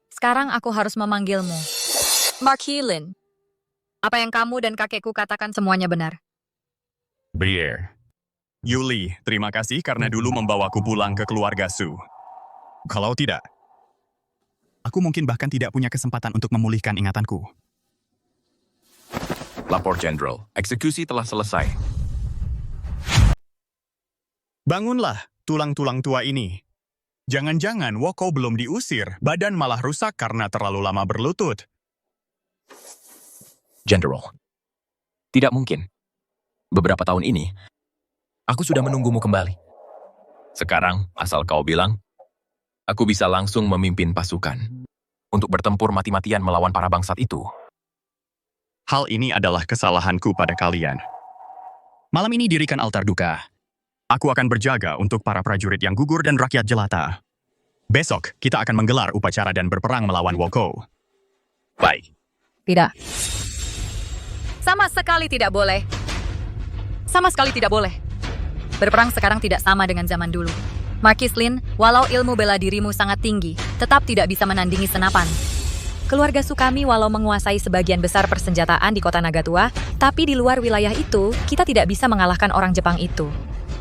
Sekarang aku harus memanggilmu. Mark Heelan. Apa yang kamu dan kakekku katakan semuanya benar. Beer. Yuli, terima kasih karena dulu membawaku pulang ke keluarga Su. Kalau tidak, aku mungkin bahkan tidak punya kesempatan untuk memulihkan ingatanku. Lapor Jenderal, eksekusi telah selesai. Bangunlah, tulang-tulang tua ini. Jangan-jangan Woko belum diusir, badan malah rusak karena terlalu lama berlutut. General, tidak mungkin. Beberapa tahun ini, aku sudah menunggumu kembali. Sekarang, asal kau bilang, aku bisa langsung memimpin pasukan untuk bertempur mati-matian melawan para bangsat itu. Hal ini adalah kesalahanku pada kalian. Malam ini dirikan altar duka. Aku akan berjaga untuk para prajurit yang gugur dan rakyat jelata. Besok, kita akan menggelar upacara dan berperang melawan Woko. Baik. Tidak. Sama sekali tidak boleh. Sama sekali tidak boleh. Berperang sekarang tidak sama dengan zaman dulu. Marquis Lin, walau ilmu bela dirimu sangat tinggi, tetap tidak bisa menandingi senapan. Keluarga Sukami walau menguasai sebagian besar persenjataan di kota Nagatua, tapi di luar wilayah itu, kita tidak bisa mengalahkan orang Jepang itu.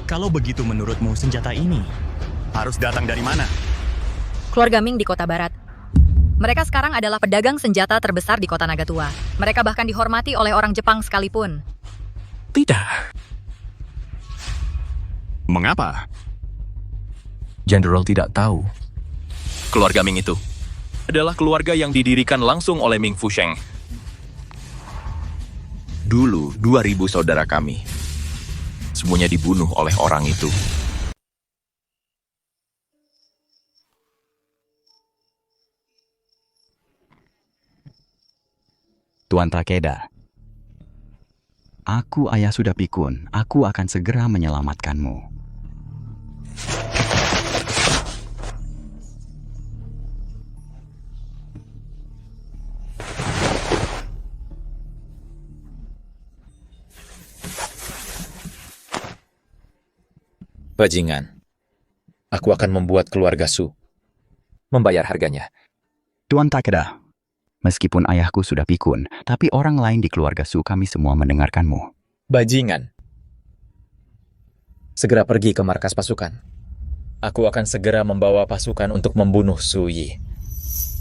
Kalau begitu menurutmu senjata ini harus datang dari mana? Keluarga Ming di kota barat. Mereka sekarang adalah pedagang senjata terbesar di kota Nagatua. Mereka bahkan dihormati oleh orang Jepang sekalipun. Tidak. Mengapa? General tidak tahu. Keluarga Ming itu adalah keluarga yang didirikan langsung oleh Ming Fusheng. Dulu, 2000 saudara kami. Semuanya dibunuh oleh orang itu. Tuan Takeda, aku ayah sudah pikun. Aku akan segera menyelamatkanmu. Bajingan, aku akan membuat keluarga Su membayar harganya. Tuan Takeda, meskipun ayahku sudah pikun, tapi orang lain di keluarga Su kami semua mendengarkanmu. Bajingan. Segera pergi ke markas pasukan. Aku akan segera membawa pasukan untuk membunuh Su Yi.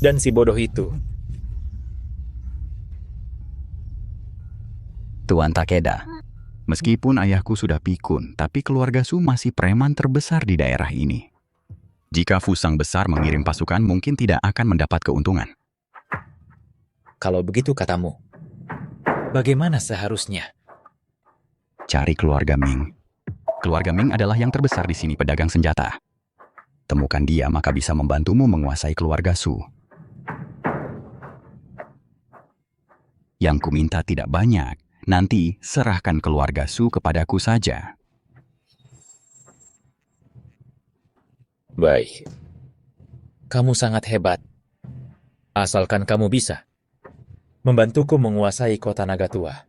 Dan si bodoh itu. Tuan Takeda, meskipun ayahku sudah pikun, tapi keluarga Su masih preman terbesar di daerah ini. Jika Fusang besar mengirim pasukan, mungkin tidak akan mendapat keuntungan. Kalau begitu katamu, bagaimana seharusnya? Cari keluarga Ming. Keluarga Ming adalah yang terbesar di sini pedagang senjata. Temukan dia, maka bisa membantumu menguasai keluarga Su. Yang kuminta tidak banyak. Nanti serahkan keluarga Su kepadaku saja. Baik. Kamu sangat hebat. Asalkan kamu bisa membantuku menguasai kota Nagatua,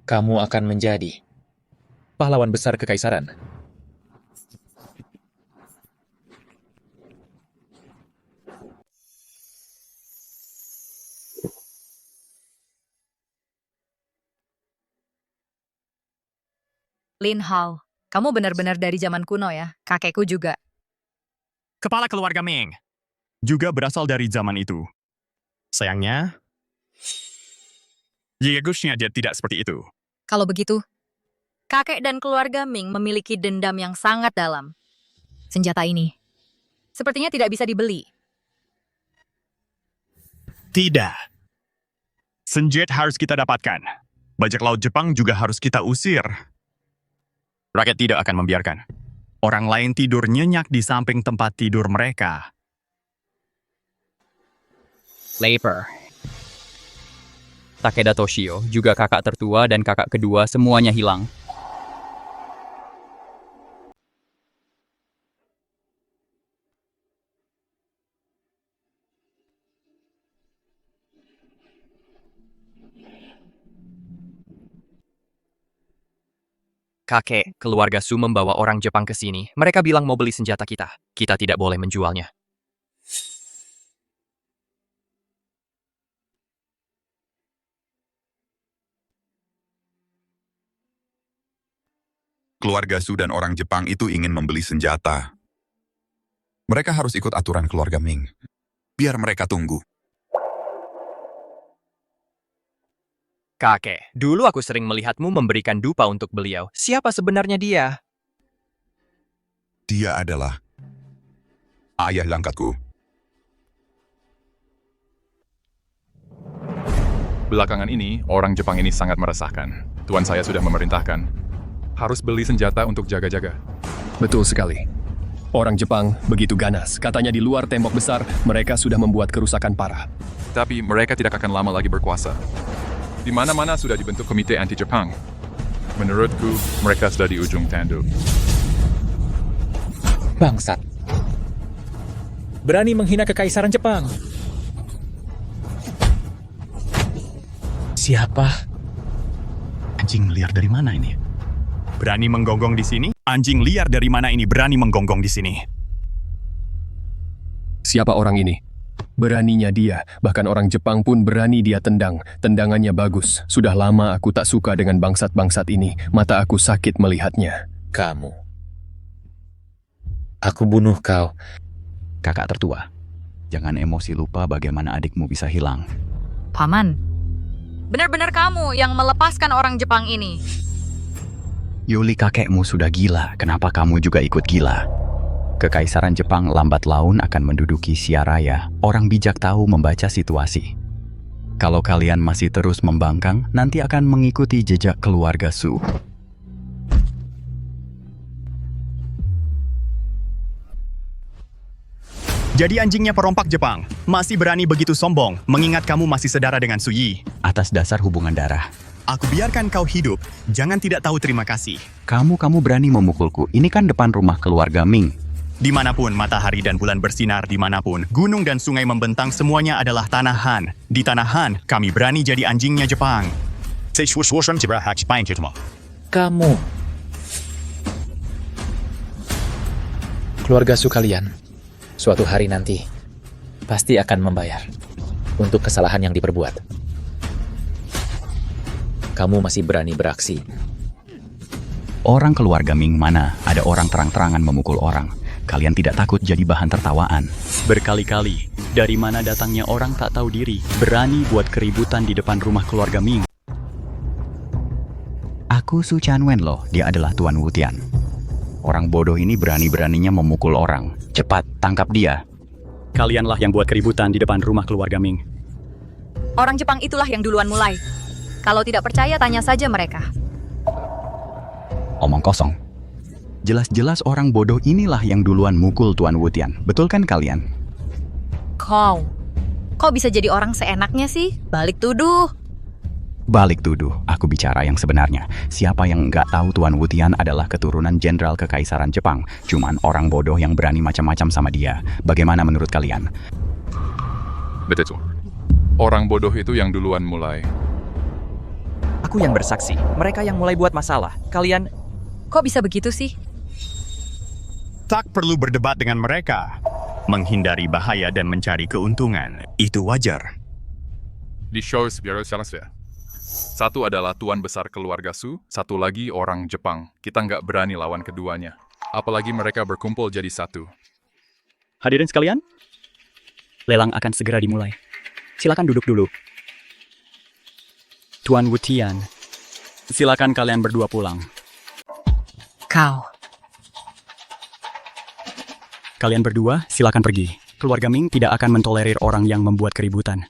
kamu akan menjadi pahlawan besar kekaisaran. Lin Hao, kamu benar-benar dari zaman kuno ya. Kakekku juga. Kepala keluarga Ming juga berasal dari zaman itu. Sayangnya, Yegusnya dia tidak seperti itu. Kalau begitu, kakek dan keluarga Ming memiliki dendam yang sangat dalam. Senjata ini sepertinya tidak bisa dibeli. Tidak. Senjata harus kita dapatkan. Bajak laut Jepang juga harus kita usir. Rakyat tidak akan membiarkan orang lain tidur nyenyak di samping tempat tidur mereka. Labor. Takeda Toshio, juga kakak tertua dan kakak kedua semuanya hilang. Kakek, keluarga Su membawa orang Jepang ke sini. Mereka bilang mau beli senjata kita. Kita tidak boleh menjualnya. Keluarga Su dan orang Jepang itu ingin membeli senjata. Mereka harus ikut aturan keluarga Ming. Biar mereka tunggu. Kakek, dulu aku sering melihatmu memberikan dupa untuk beliau. Siapa sebenarnya dia? Dia adalah Ayah langkatku. Belakangan ini, orang Jepang ini sangat meresahkan. Tuan saya sudah memerintahkan. Harus beli senjata untuk jaga-jaga. Betul sekali. Orang Jepang begitu ganas. Katanya di luar tembok besar, mereka sudah membuat kerusakan parah. Tapi mereka tidak akan lama lagi berkuasa. Di mana-mana sudah dibentuk komite anti-Jepang. Menurutku, mereka sudah di ujung tanduk. Bangsat. Berani menghina kekaisaran Jepang. Siapa? Anjing liar dari mana ini? Berani menggonggong di sini? Anjing liar dari mana ini berani menggonggong di sini? Siapa orang ini? Beraninya dia, bahkan orang Jepang pun berani dia tendang. Tendangannya bagus. Sudah lama aku tak suka dengan bangsat-bangsat ini. Mata aku sakit melihatnya. Kamu. Aku bunuh kau. Kakak tertua, jangan emosi lupa bagaimana adikmu bisa hilang. Paman, benar-benar kamu yang melepaskan orang Jepang ini. Yuli, kakekmu sudah gila, kenapa kamu juga ikut gila? Kekaisaran Jepang lambat laun akan menduduki Siaraya. Orang bijak tahu membaca situasi. Kalau kalian masih terus membangkang, nanti akan mengikuti jejak keluarga Su. Jadi anjingnya perompak Jepang, masih berani begitu sombong, mengingat kamu masih saudara dengan Su Yi. Atas dasar hubungan darah. Aku biarkan kau hidup, jangan tidak tahu terima kasih. Kamu berani memukulku, ini kan depan rumah keluarga Ming. Dimanapun matahari dan bulan bersinar, dimanapun gunung dan sungai membentang, semuanya adalah tanah Han. Di tanah Han, kami berani jadi anjingnya Jepang. Kamu. Keluarga Su kalian, suatu hari nanti, pasti akan membayar untuk kesalahan yang diperbuat. Kamu masih berani beraksi. Orang keluarga Ming mana ada orang terang-terangan memukul orang. Kalian tidak takut jadi bahan tertawaan. Berkali-kali, dari mana datangnya orang tak tahu diri, berani buat keributan di depan rumah keluarga Ming. Aku Su Chanwen loh, dia adalah Tuan Wutian. Orang bodoh ini berani-beraninya memukul orang. Cepat, tangkap dia. Kalianlah yang buat keributan di depan rumah keluarga Ming. Orang Jepang itulah yang duluan mulai. Kalau tidak percaya, tanya saja mereka. Omong kosong. Jelas-jelas orang bodoh inilah yang duluan mukul Tuan Wutian. Betul kan kalian? Kok bisa jadi orang seenaknya sih? Balik tuduh. Balik tuduh, aku bicara yang sebenarnya. Siapa yang nggak tahu Tuan Wutian adalah keturunan jenderal kekaisaran Jepang. Cuman orang bodoh yang berani macam-macam sama dia. Bagaimana menurut kalian? Betul. Orang bodoh itu yang duluan mulai. Aku yang bersaksi. Mereka yang mulai buat masalah. Kalian... Kok bisa begitu sih? Tak perlu berdebat dengan mereka. Menghindari bahaya dan mencari keuntungan, itu wajar. Di show biar selesai. Satu adalah tuan besar keluarga Su, satu lagi orang Jepang. Kita nggak berani lawan keduanya. Apalagi mereka berkumpul jadi satu. Hadirin sekalian, lelang akan segera dimulai. Silakan duduk dulu. Tuan Wutian, silakan kalian berdua pulang. Kalian berdua silakan pergi. Keluarga Ming tidak akan mentolerir orang yang membuat keributan.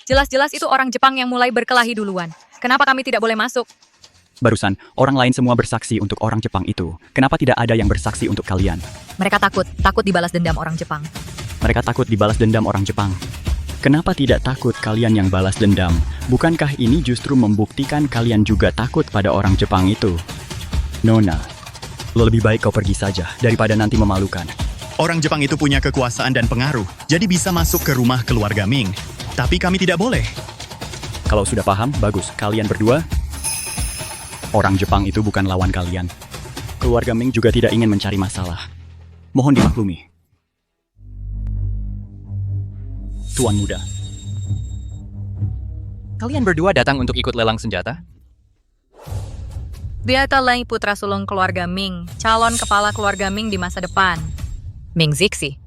Jelas-jelas itu orang Jepang yang mulai berkelahi duluan. Kenapa kami tidak boleh masuk? Barusan, orang lain semua bersaksi untuk orang Jepang itu. Kenapa tidak ada yang bersaksi untuk kalian? Mereka takut dibalas dendam orang Jepang. Mereka takut dibalas dendam orang Jepang. Kenapa tidak takut kalian yang balas dendam? Bukankah ini justru membuktikan kalian juga takut pada orang Jepang itu? Nona, lebih baik kau pergi saja daripada nanti memalukan. Orang Jepang itu punya kekuasaan dan pengaruh, jadi bisa masuk ke rumah keluarga Ming. Tapi kami tidak boleh. Kalau sudah paham, bagus. Kalian berdua, orang Jepang itu bukan lawan kalian. Keluarga Ming juga tidak ingin mencari masalah. Mohon dimaklumi. Tuan muda. Kalian berdua datang untuk ikut lelang senjata? Dia adalah putra sulung keluarga Ming, calon kepala keluarga Ming di masa depan. Ming Zixi.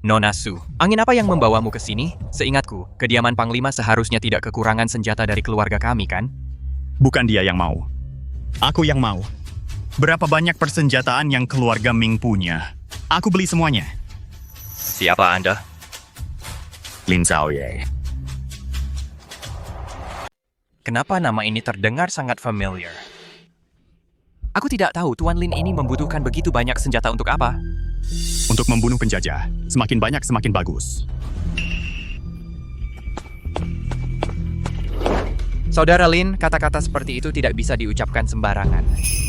Nona Su, angin apa yang membawamu ke sini? Seingatku, kediaman Panglima seharusnya tidak kekurangan senjata dari keluarga kami, kan? Bukan dia yang mau. Aku yang mau. Berapa banyak persenjataan yang keluarga Ming punya? Aku beli semuanya. Siapa Anda? Lin Xiaoye. Kenapa nama ini terdengar sangat familiar? Aku tidak tahu Tuan Lin ini membutuhkan begitu banyak senjata untuk apa. Untuk membunuh penjajah. Semakin banyak, semakin bagus. Saudara Lin, kata-kata seperti itu tidak bisa diucapkan sembarangan.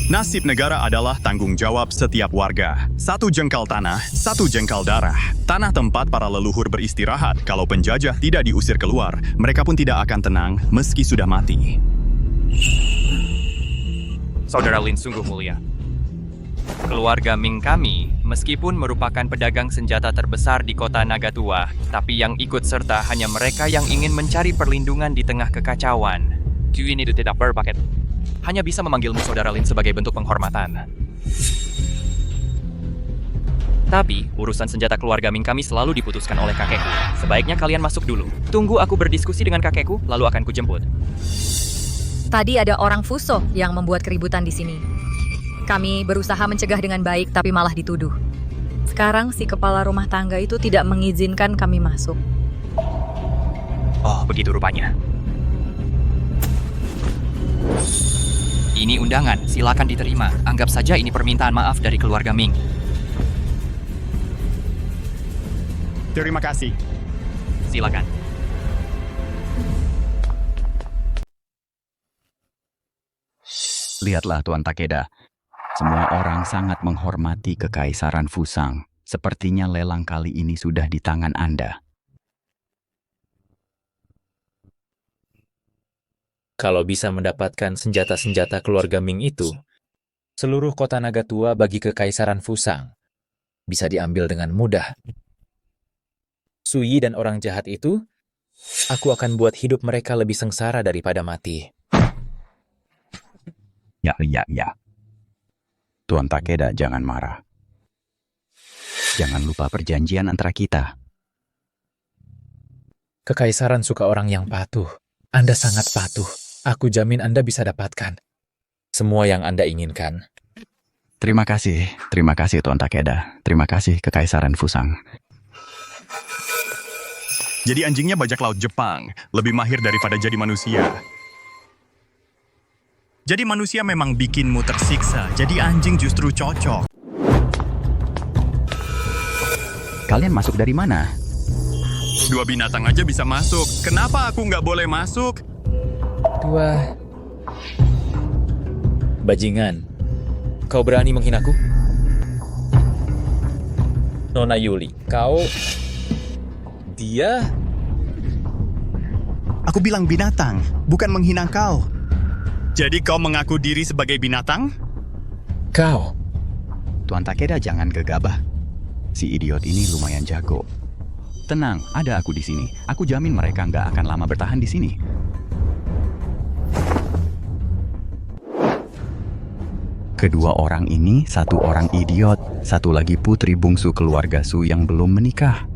Nasib negara adalah tanggung jawab setiap warga. 1 jengkal tanah, 1 jengkal darah. Tanah tempat para leluhur beristirahat. Kalau penjajah tidak diusir keluar, mereka pun tidak akan tenang meski sudah mati. Saudara Lin sungguh mulia. Keluarga Ming kami, meskipun merupakan pedagang senjata terbesar di kota Naga Tua, tapi yang ikut serta hanya mereka yang ingin mencari perlindungan di tengah kekacauan. Ini tidak berpaket. Hanya bisa memanggilmu Saudara Lin sebagai bentuk penghormatan. Tapi, urusan senjata keluarga Ming kami selalu diputuskan oleh kakekku. Sebaiknya kalian masuk dulu. Tunggu aku berdiskusi dengan kakekku, lalu akan kujemput. Tadi ada orang Fuso yang membuat keributan di sini. Kami berusaha mencegah dengan baik, tapi malah dituduh. Sekarang si kepala rumah tangga itu tidak mengizinkan kami masuk. Oh, begitu rupanya. Ini undangan, silakan diterima. Anggap saja ini permintaan maaf dari keluarga Ming. Terima kasih. Silakan. Lihatlah Tuan Takeda. Semua orang sangat menghormati Kekaisaran Fusang. Sepertinya lelang kali ini sudah di tangan Anda. Kalau bisa mendapatkan senjata-senjata keluarga Ming itu, seluruh kota Naga Tua bagi Kekaisaran Fusang bisa diambil dengan mudah. Suyi dan orang jahat itu, aku akan buat hidup mereka lebih sengsara daripada mati. Ya. Tuan Takeda, jangan marah. Jangan lupa perjanjian antara kita. Kekaisaran suka orang yang patuh. Anda sangat patuh. Aku jamin Anda bisa dapatkan semua yang Anda inginkan. Terima kasih Tuan Takeda. Terima kasih Kekaisaran Fusang. Jadi anjingnya bajak laut Jepang, lebih mahir daripada jadi manusia. Jadi manusia memang bikinmu tersiksa, jadi anjing justru cocok. Kalian masuk dari mana? 2 binatang aja bisa masuk, kenapa aku nggak boleh masuk? 2 bajingan. Kau berani menghinaku? Nona Yuli, kau... Dia... Aku bilang binatang, bukan menghina kau. Jadi kau mengaku diri sebagai binatang? Kau. Tuan Takeda, jangan gegabah. Si idiot ini lumayan jago. Tenang, ada aku di sini. Aku jamin mereka nggak akan lama bertahan di sini. Kedua orang ini, 1 orang idiot, 1 lagi putri bungsu keluarga Su yang belum menikah.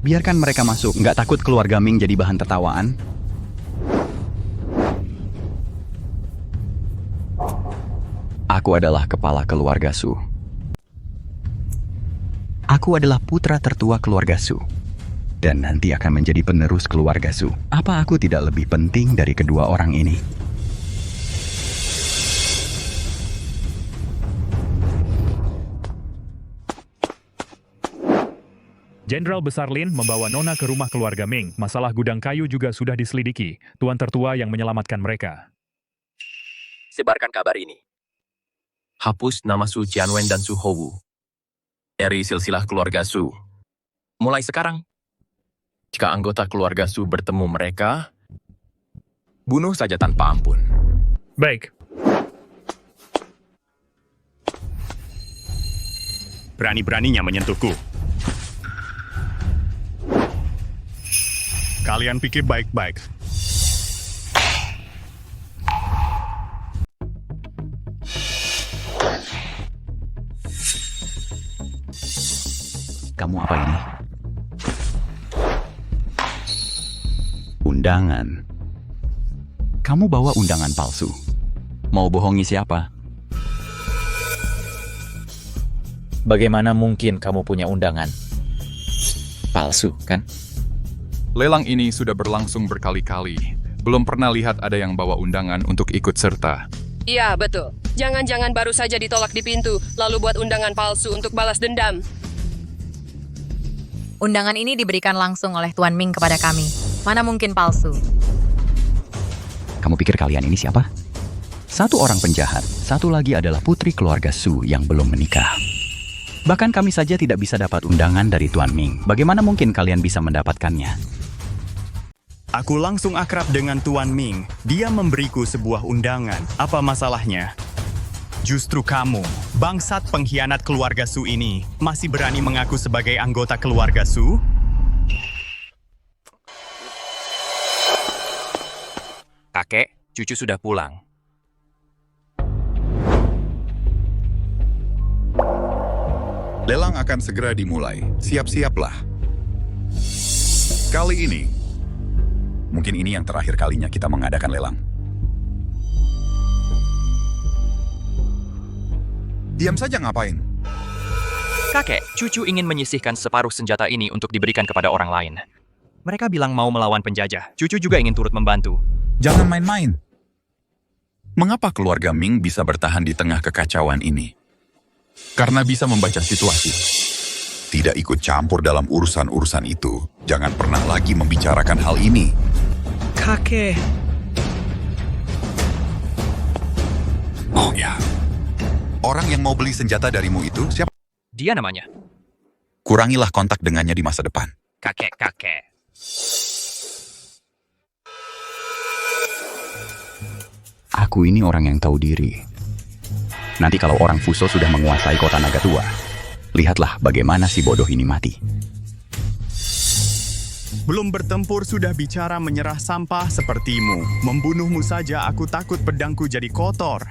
Biarkan mereka masuk, nggak takut keluarga Ming jadi bahan tertawaan? Aku adalah kepala keluarga Su. Aku adalah putra tertua keluarga Su. Dan nanti akan menjadi penerus keluarga Su. Apa aku tidak lebih penting dari kedua orang ini? Jenderal Besar Lin membawa Nona ke rumah keluarga Ming. Masalah gudang kayu juga sudah diselidiki. Tuan tertua yang menyelamatkan mereka. Sebarkan kabar ini. Hapus nama Su Jianwen dan Su Houwu dari silsilah keluarga Su. Mulai sekarang, jika anggota keluarga Su bertemu mereka, bunuh saja tanpa ampun. Baik. Berani-beraninya menyentuhku. Kalian pikir baik-baik. Kamu apa ini? Undangan. Kamu bawa undangan palsu. Mau bohongi siapa? Bagaimana mungkin kamu punya undangan? Palsu, kan? Lelang ini sudah berlangsung berkali-kali. Belum pernah lihat ada yang bawa undangan untuk ikut serta. Iya, betul. Jangan-jangan baru saja ditolak di pintu, lalu buat undangan palsu untuk balas dendam. Undangan ini diberikan langsung oleh Tuan Ming kepada kami. Mana mungkin palsu? Kamu pikir kalian ini siapa? Satu orang penjahat, satu lagi adalah putri keluarga Su yang belum menikah. Bahkan kami saja tidak bisa dapat undangan dari Tuan Ming. Bagaimana mungkin kalian bisa mendapatkannya? Aku langsung akrab dengan Tuan Ming. Dia memberiku sebuah undangan. Apa masalahnya? Justru kamu, bangsat pengkhianat keluarga Su ini, masih berani mengaku sebagai anggota keluarga Su? Kakek, cucu sudah pulang. Lelang akan segera dimulai. Siap-siaplah. Kali ini, mungkin ini yang terakhir kalinya kita mengadakan lelang. Diam saja ngapain? Kakek, cucu ingin menyisihkan separuh senjata ini untuk diberikan kepada orang lain. Mereka bilang mau melawan penjajah. Cucu juga ingin turut membantu. Jangan main-main. Mengapa keluarga Ming bisa bertahan di tengah kekacauan ini? Karena bisa membaca situasi. Tidak ikut campur dalam urusan-urusan itu. Jangan pernah lagi membicarakan hal ini. Kakek. Oh ya. Orang yang mau beli senjata darimu itu siapa? Dia namanya. Kurangilah kontak dengannya di masa depan. Kakek. Aku ini orang yang tahu diri. Nanti kalau orang Fuso sudah menguasai kota Naga Tua, lihatlah bagaimana si bodoh ini mati. Belum bertempur sudah bicara menyerah sampah sepertimu. Membunuhmu saja aku takut pedangku jadi kotor.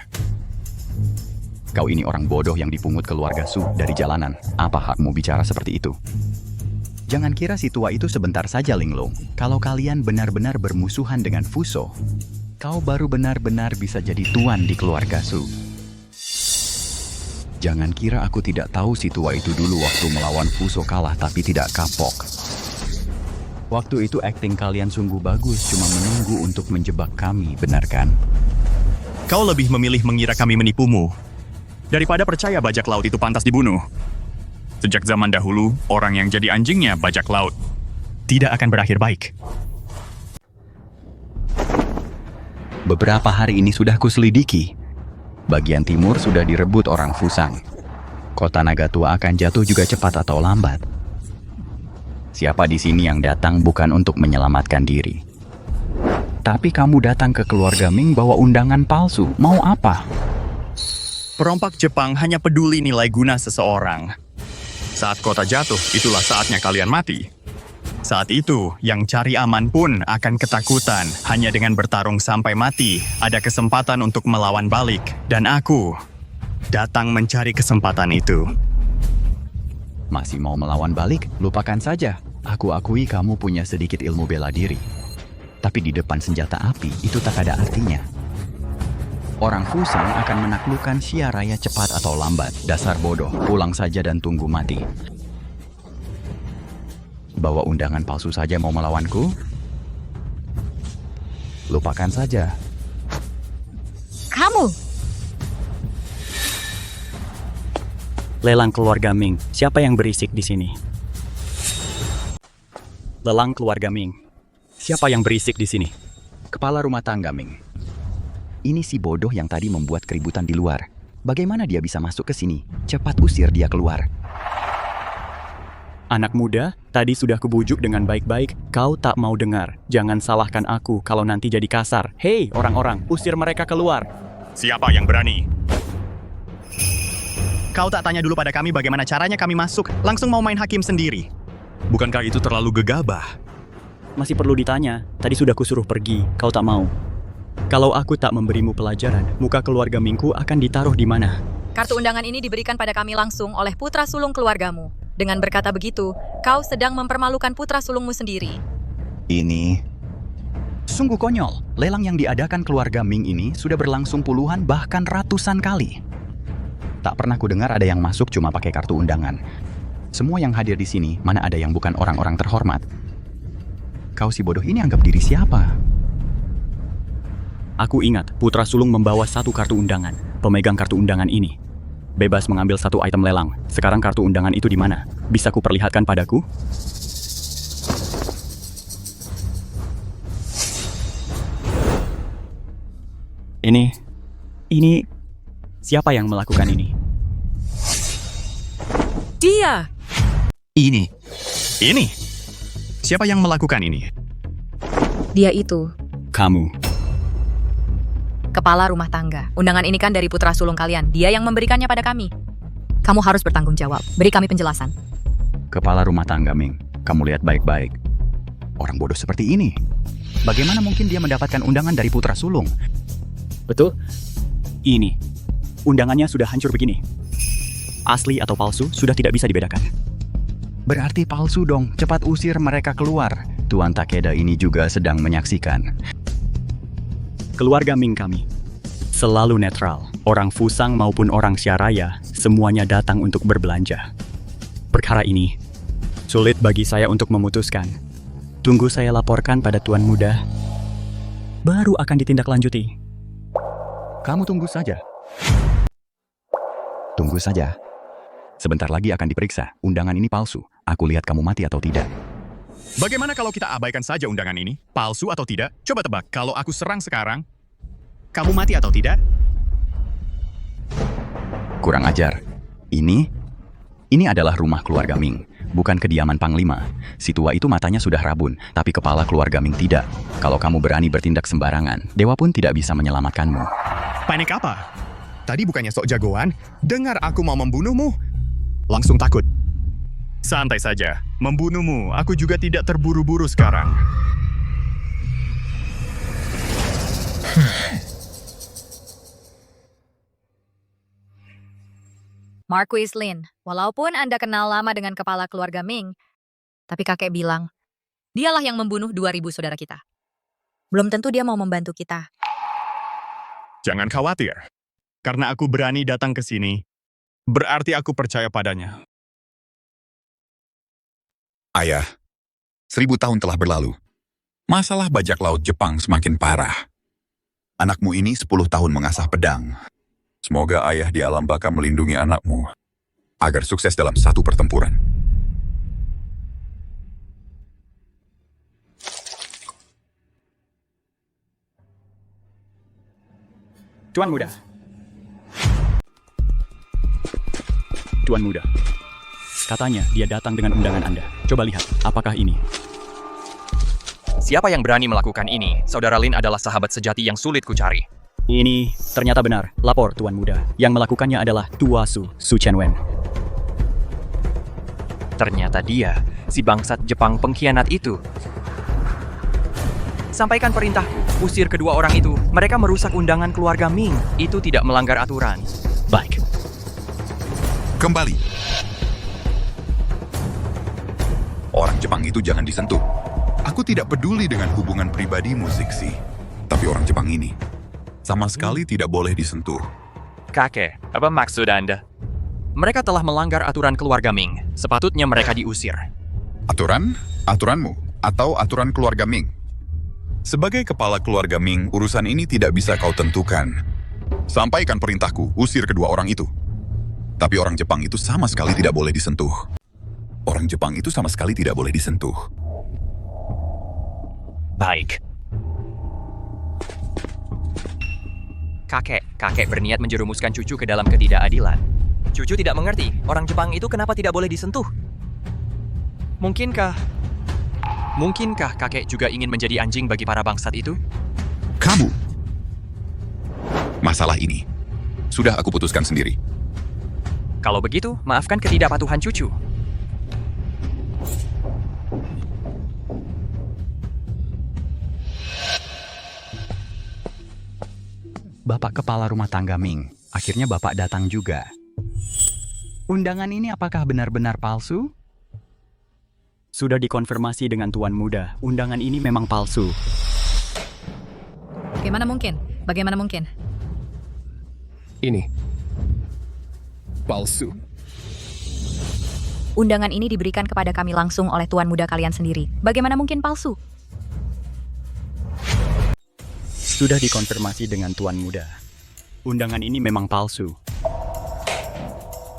Kau ini orang bodoh yang dipungut keluarga Su dari jalanan. Apa hakmu bicara seperti itu? Jangan kira si tua itu sebentar saja, Linglong. Kalau kalian benar-benar bermusuhan dengan Fuso, kau baru benar-benar bisa jadi tuan di keluarga Su. Jangan kira aku tidak tahu si tua itu dulu waktu melawan Fuso kalah tapi tidak kapok. Waktu itu akting kalian sungguh bagus, cuma menunggu untuk menjebak kami, benar kan? Kau lebih memilih mengira kami menipumu daripada percaya bajak laut itu pantas dibunuh. Sejak zaman dahulu, orang yang jadi anjingnya bajak laut tidak akan berakhir baik. Beberapa hari ini sudah kuselidiki. Bagian timur sudah direbut orang Fusang. Kota Naga Tua akan jatuh juga cepat atau lambat. Siapa di sini yang datang bukan untuk menyelamatkan diri. Tapi kamu datang ke keluarga Ming bawa undangan palsu. Mau apa? Perompak Jepang hanya peduli nilai guna seseorang. Saat kota jatuh, itulah saatnya kalian mati. Saat itu, yang cari aman pun akan ketakutan. Hanya dengan bertarung sampai mati, ada kesempatan untuk melawan balik. Dan aku datang mencari kesempatan itu. Masih mau melawan balik? Lupakan saja. Aku akui kamu punya sedikit ilmu bela diri. Tapi di depan senjata api, itu tak ada artinya. Orang Fusang akan menaklukkan Xia Raya cepat atau lambat. Dasar bodoh, pulang saja dan tunggu mati. Bawa undangan palsu saja mau melawanku? Lupakan saja. Kamu! Lelang keluarga Ming. Siapa yang berisik di sini? Lelang keluarga Ming. Siapa yang berisik di sini? Kepala rumah tangga Ming. Ini si bodoh yang tadi membuat keributan di luar. Bagaimana dia bisa masuk ke sini? Cepat usir dia keluar. Anak muda, tadi sudah kubujuk dengan baik-baik. Kau tak mau dengar. Jangan salahkan aku kalau nanti jadi kasar. Hei, orang-orang, usir mereka keluar. Siapa yang berani? Kau tak tanya dulu pada kami bagaimana caranya kami masuk, langsung mau main hakim sendiri. Bukankah itu terlalu gegabah? Masih perlu ditanya. Tadi sudah kusuruh pergi, kau tak mau. Kalau aku tak memberimu pelajaran, muka keluarga Mingku akan ditaruh di mana? Kartu undangan ini diberikan pada kami langsung oleh putra sulung keluargamu. Dengan berkata begitu, kau sedang mempermalukan putra sulungmu sendiri. Ini sungguh konyol. Lelang yang diadakan keluarga Ming ini sudah berlangsung puluhan bahkan ratusan kali. Tak pernah kudengar ada yang masuk cuma pakai kartu undangan. Semua yang hadir di sini, mana ada yang bukan orang-orang terhormat? Kau si bodoh ini anggap diri siapa? Aku ingat putra sulung membawa satu kartu undangan. Pemegang kartu undangan ini bebas mengambil satu item lelang. Sekarang kartu undangan itu di mana? Bisa ku perlihatkan padaku? Ini siapa yang melakukan ini? Dia! Ini. Siapa yang melakukan ini? Dia itu Kamu. kepala rumah tangga. Undangan ini kan dari putra sulung kalian. Dia yang memberikannya pada kami. Kamu harus bertanggung jawab. Beri kami penjelasan. Kepala rumah tangga, Ming. Kamu lihat baik-baik. Orang bodoh seperti ini. Bagaimana mungkin dia mendapatkan undangan dari putra sulung? Betul? Ini. Undangannya sudah hancur begini. Asli atau palsu sudah tidak bisa dibedakan. Berarti palsu dong. Cepat usir mereka keluar. Tuan Takeda ini juga sedang menyaksikan. Keluarga Ming kami selalu netral. Orang Fusang maupun orang Syaraya semuanya datang untuk berbelanja. Perkara ini sulit bagi saya untuk memutuskan. Tunggu saya laporkan pada Tuan Muda, baru akan ditindaklanjuti. Kamu tunggu saja. Tunggu saja. Sebentar lagi akan diperiksa. Undangan ini palsu. Aku lihat kamu mati atau tidak. Bagaimana kalau kita abaikan saja undangan ini? Palsu atau tidak? Coba tebak, kalau aku serang sekarang, kamu mati atau tidak? Kurang ajar. Ini adalah rumah keluarga Ming, bukan kediaman Panglima. Si tua itu matanya sudah rabun, tapi kepala keluarga Ming tidak. Kalau kamu berani bertindak sembarangan, dewa pun tidak bisa menyelamatkanmu. Panik apa? Tadi bukannya sok jagoan, dengar aku mau membunuhmu. Langsung takut. Santai saja, membunuhmu. Aku juga tidak terburu-buru sekarang. Marquis Lin, walaupun Anda kenal lama dengan kepala keluarga Ming, tapi kakek bilang, dialah yang membunuh 2.000 saudara kita. Belum tentu dia mau membantu kita. Jangan khawatir. Karena aku berani datang ke sini, berarti aku percaya padanya. Ayah, 1000 tahun telah berlalu. Masalah bajak laut Jepang semakin parah. Anakmu ini 10 tahun mengasah pedang. Semoga ayah di alam baka melindungi anakmu agar sukses dalam satu pertempuran. Tuan Muda. Tuan Muda. Katanya dia datang dengan undangan Anda. Coba lihat, apakah ini? Siapa yang berani melakukan ini? Saudara Lin adalah sahabat sejati yang sulit kucari. Ini ternyata benar. Lapor, Tuan Muda. Yang melakukannya adalah Tua Su Chenwen. Ternyata dia, si bangsat Jepang pengkhianat itu. Sampaikan perintahku, usir kedua orang itu. Mereka merusak undangan keluarga Ming. Itu tidak melanggar aturan. Baik. Kembali. Orang Jepang itu jangan disentuh. Aku tidak peduli dengan hubungan pribadimu, Zixi. Tapi orang Jepang ini sama sekali tidak boleh disentuh. Kakek, apa maksud Anda? Mereka telah melanggar aturan keluarga Ming. Sepatutnya mereka diusir. Aturan? Aturanmu? Atau aturan keluarga Ming? Sebagai kepala keluarga Ming, urusan ini tidak bisa kau tentukan. Sampaikan perintahku, usir kedua orang itu. Tapi orang Jepang itu sama sekali tidak boleh disentuh. Orang Jepang itu sama sekali tidak boleh disentuh. Baik. Kakek berniat menjerumuskan cucu ke dalam ketidakadilan. Cucu tidak mengerti, orang Jepang itu kenapa tidak boleh disentuh. Mungkinkah kakek juga ingin menjadi anjing bagi para bangsat itu? Kamu! Masalah ini sudah aku putuskan sendiri. Kalau begitu, maafkan ketidakpatuhan cucu. Bapak kepala rumah tangga Ming, akhirnya Bapak datang juga. Undangan ini apakah benar-benar palsu? Sudah dikonfirmasi dengan Tuan Muda, undangan ini memang palsu. Bagaimana mungkin? Bagaimana mungkin? Ini palsu. Undangan ini diberikan kepada kami langsung oleh tuan muda kalian sendiri. Bagaimana mungkin palsu? Sudah dikonfirmasi dengan tuan muda. Undangan ini memang palsu.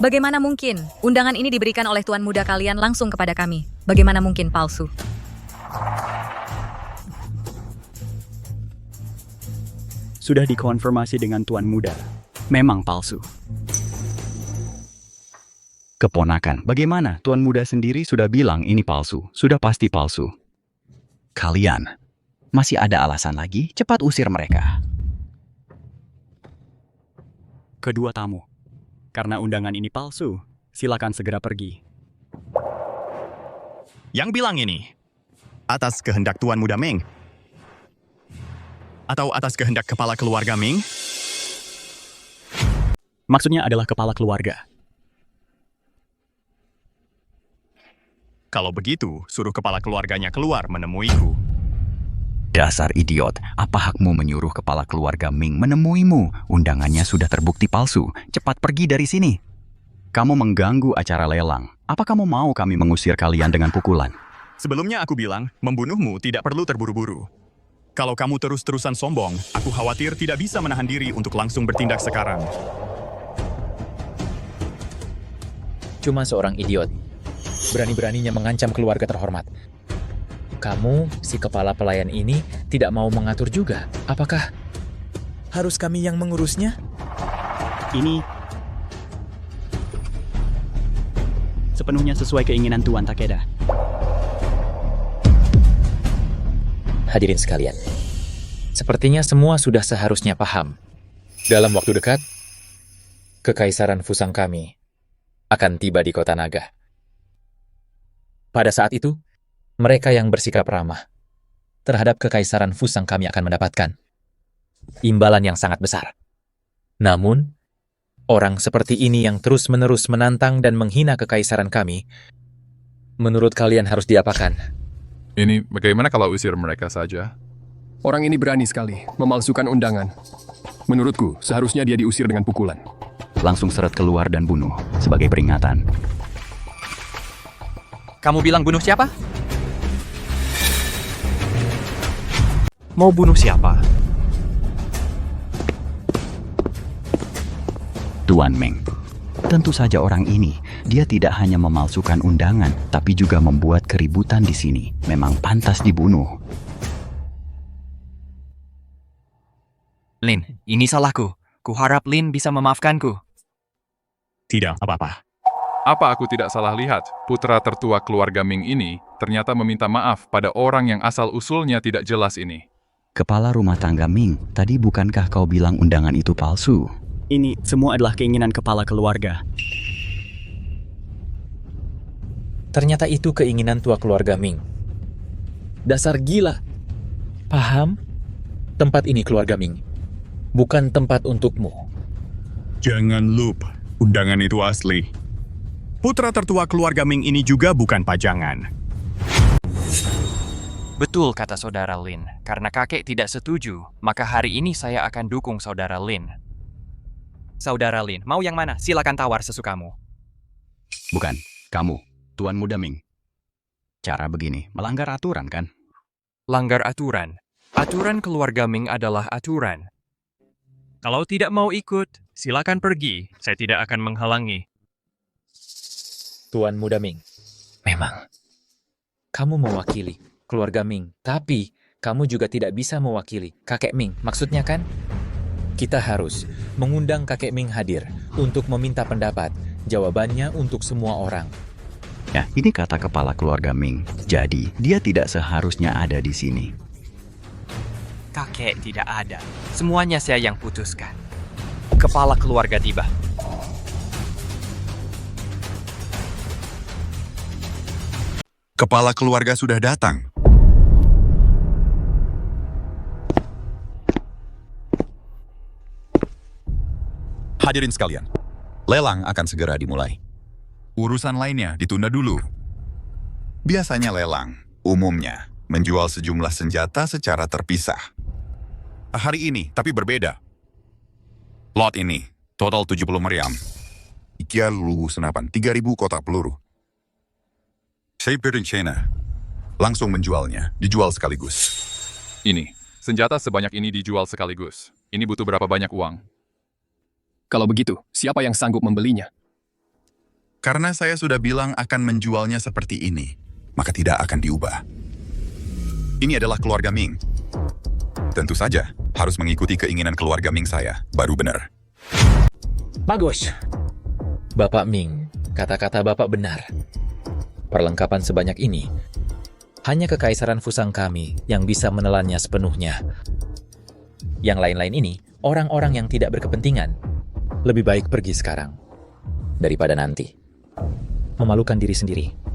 Bagaimana mungkin? Undangan ini diberikan oleh tuan muda kalian langsung kepada kami. Bagaimana mungkin palsu? Sudah dikonfirmasi dengan tuan muda. Memang palsu. Keponakan, bagaimana? Tuan muda sendiri sudah bilang ini palsu. Sudah pasti palsu. Kalian, masih ada alasan lagi? Cepat usir mereka. Kedua tamu. Karena undangan ini palsu, silakan segera pergi. Yang bilang ini, atas kehendak Tuan Muda Ming? Atau atas kehendak kepala keluarga Ming? Maksudnya adalah kepala keluarga. Kalau begitu, suruh kepala keluarganya keluar menemuiku. Dasar idiot, apa hakmu menyuruh kepala keluarga Ming menemuimu? Undangannya sudah terbukti palsu. Cepat pergi dari sini. Kamu mengganggu acara lelang. Apa kamu mau kami mengusir kalian dengan pukulan? Sebelumnya aku bilang, membunuhmu tidak perlu terburu-buru. Kalau kamu terus-terusan sombong, aku khawatir tidak bisa menahan diri untuk langsung bertindak sekarang. Cuma seorang idiot. Berani-beraninya mengancam keluarga terhormat. Kamu, si kepala pelayan ini, tidak mau mengatur juga. Apakah harus kami yang mengurusnya? Ini sepenuhnya sesuai keinginan Tuan Takeda. Hadirin sekalian, sepertinya semua sudah seharusnya paham. Dalam waktu dekat, Kekaisaran Fusang kami akan tiba di kota Naga. Pada saat itu, mereka yang bersikap ramah terhadap Kekaisaran Fusang kami akan mendapatkan imbalan yang sangat besar. Namun, orang seperti ini yang terus-menerus menantang dan menghina Kekaisaran kami, menurut kalian harus diapakan? Ini bagaimana kalau usir mereka saja? Orang ini berani sekali memalsukan undangan. Menurutku, seharusnya dia diusir dengan pukulan. Langsung seret keluar dan bunuh sebagai peringatan. Kamu bilang bunuh siapa? Mau bunuh siapa? Tuan Meng, tentu saja orang ini, dia tidak hanya memalsukan undangan, tapi juga membuat keributan di sini. Memang pantas dibunuh. Lin, ini salahku. Kuharap Lin bisa memaafkanku. Tidak apa-apa. Apa aku tidak salah lihat? Putra tertua keluarga Ming ini ternyata meminta maaf pada orang yang asal-usulnya tidak jelas ini. Kepala rumah tangga Ming, tadi bukankah kau bilang undangan itu palsu? Ini semua adalah keinginan kepala keluarga. Ternyata itu keinginan tua keluarga Ming. Dasar gila. Paham? Tempat ini keluarga Ming. Bukan tempat untukmu. Jangan lupa, undangan itu asli. Putra tertua keluarga Ming ini juga bukan pajangan. Betul kata saudara Lin. Karena kakek tidak setuju, maka hari ini saya akan dukung saudara Lin. Saudara Lin, mau yang mana? Silakan tawar sesukamu. Bukan, kamu, Tuan Muda Ming. Cara begini, melanggar aturan kan? Langgar aturan. Aturan keluarga Ming adalah aturan. Kalau tidak mau ikut, silakan pergi. Saya tidak akan menghalangi. Tuan Muda Ming, memang kamu mewakili keluarga Ming, tapi kamu juga tidak bisa mewakili kakek Ming. Maksudnya kan? Kita harus mengundang kakek Ming hadir untuk meminta pendapat. Jawabannya untuk semua orang. Ya, ini kata kepala keluarga Ming. Jadi, dia tidak seharusnya ada di sini. Kakek tidak ada. Semuanya saya yang putuskan. Kepala keluarga tiba. Kepala keluarga sudah datang. Hadirin sekalian, lelang akan segera dimulai. Urusan lainnya ditunda dulu. Biasanya lelang, umumnya, menjual sejumlah senjata secara terpisah. Hari ini, tapi berbeda. Lot ini, total 70 meriam. Ikia luluh senapan 3.000 kotak peluru. Saya berencana langsung menjualnya, dijual sekaligus. Ini, senjata sebanyak ini dijual sekaligus. Ini butuh berapa banyak uang? Kalau begitu, siapa yang sanggup membelinya? Karena saya sudah bilang akan menjualnya seperti ini, maka tidak akan diubah. Ini adalah keluarga Ming. Tentu saja, harus mengikuti keinginan keluarga Ming saya, baru benar. Bagus. Bapak Ming, kata-kata Bapak benar. Perlengkapan sebanyak ini, hanya Kekaisaran Fusang kami yang bisa menelannya sepenuhnya. Yang lain-lain ini, orang-orang yang tidak berkepentingan. Lebih baik pergi sekarang, daripada nanti. Memalukan diri sendiri.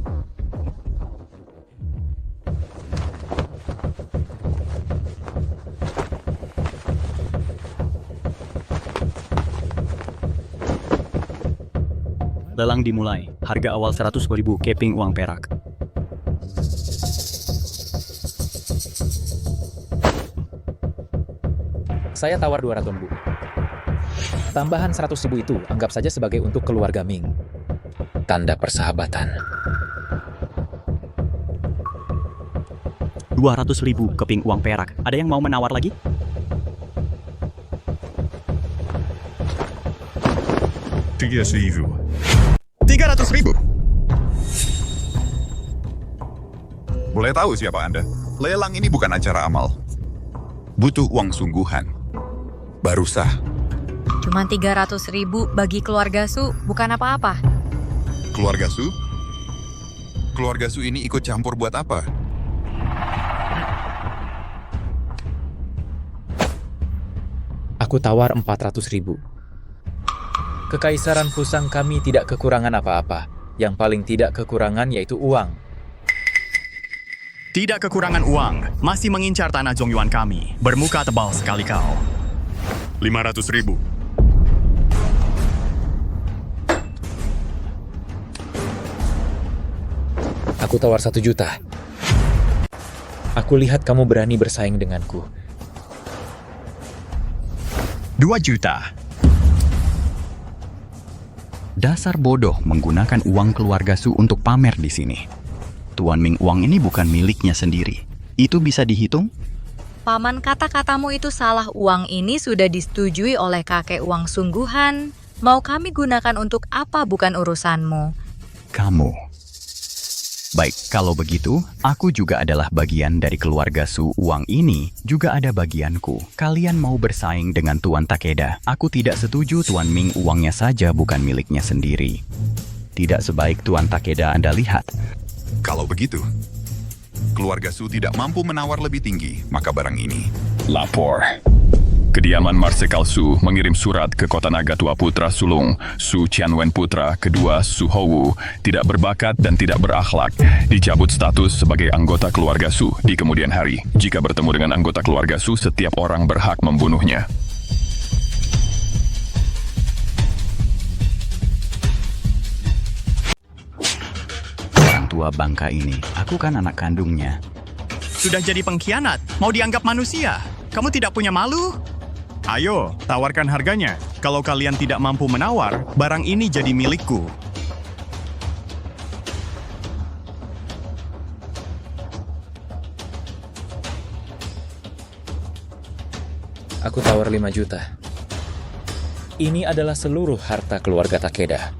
Lelang dimulai. Harga awal 100.000 keping uang perak. Saya tawar 200 lembu. Tambahan 100.000 itu anggap saja sebagai untuk keluarga Ming. Tanda persahabatan. 200.000 keping uang perak. Ada yang mau menawar lagi? $300,000. Boleh tahu siapa Anda? Lelang ini bukan acara amal. Butuh uang sungguhan. Baru sah. Cuma 300.000 bagi keluarga Su, bukan apa-apa. Keluarga Su? Keluarga Su ini ikut campur buat apa? Aku tawar 400.000. Kekaisaran Fusang kami tidak kekurangan apa-apa. Yang paling tidak kekurangan yaitu uang. Tidak kekurangan uang, masih mengincar tanah Zongyuan kami. Bermuka tebal sekali kau. 500.000. Aku tawar 1 juta. Aku lihat kamu berani bersaing denganku. 2 juta. Dasar bodoh menggunakan uang keluarga Su untuk pamer di sini. Tuan Ming, uang ini bukan miliknya sendiri. Itu bisa dihitung? Paman, kata-katamu itu salah. Uang ini sudah disetujui oleh kakek uang sungguhan. Mau kami gunakan untuk apa bukan urusanmu. Kamu. Baik, kalau begitu, aku juga adalah bagian dari keluarga Su. Uang ini juga ada bagianku. Kalian mau bersaing dengan Tuan Takeda. Aku tidak setuju Tuan Ming, uangnya saja bukan miliknya sendiri. Tidak sebaik Tuan Takeda Anda lihat. Kalau begitu, keluarga Su tidak mampu menawar lebih tinggi, maka barang ini. Lapor. Kediaman Marsekal Su mengirim surat ke Kota Naga Tua Putra Sulung, Su Qianwen Putra kedua Su Hou, tidak berbakat dan tidak berakhlak, dicabut status sebagai anggota keluarga Su di kemudian hari. Jika bertemu dengan anggota keluarga Su, setiap orang berhak membunuhnya. Orang tua bangka ini, aku kan anak kandungnya. Sudah jadi pengkhianat, mau dianggap manusia. Kamu tidak punya malu? Ayo, tawarkan harganya. Kalau kalian tidak mampu menawar, barang ini jadi milikku. Aku tawar 5 juta. Ini adalah seluruh harta keluarga Takeda.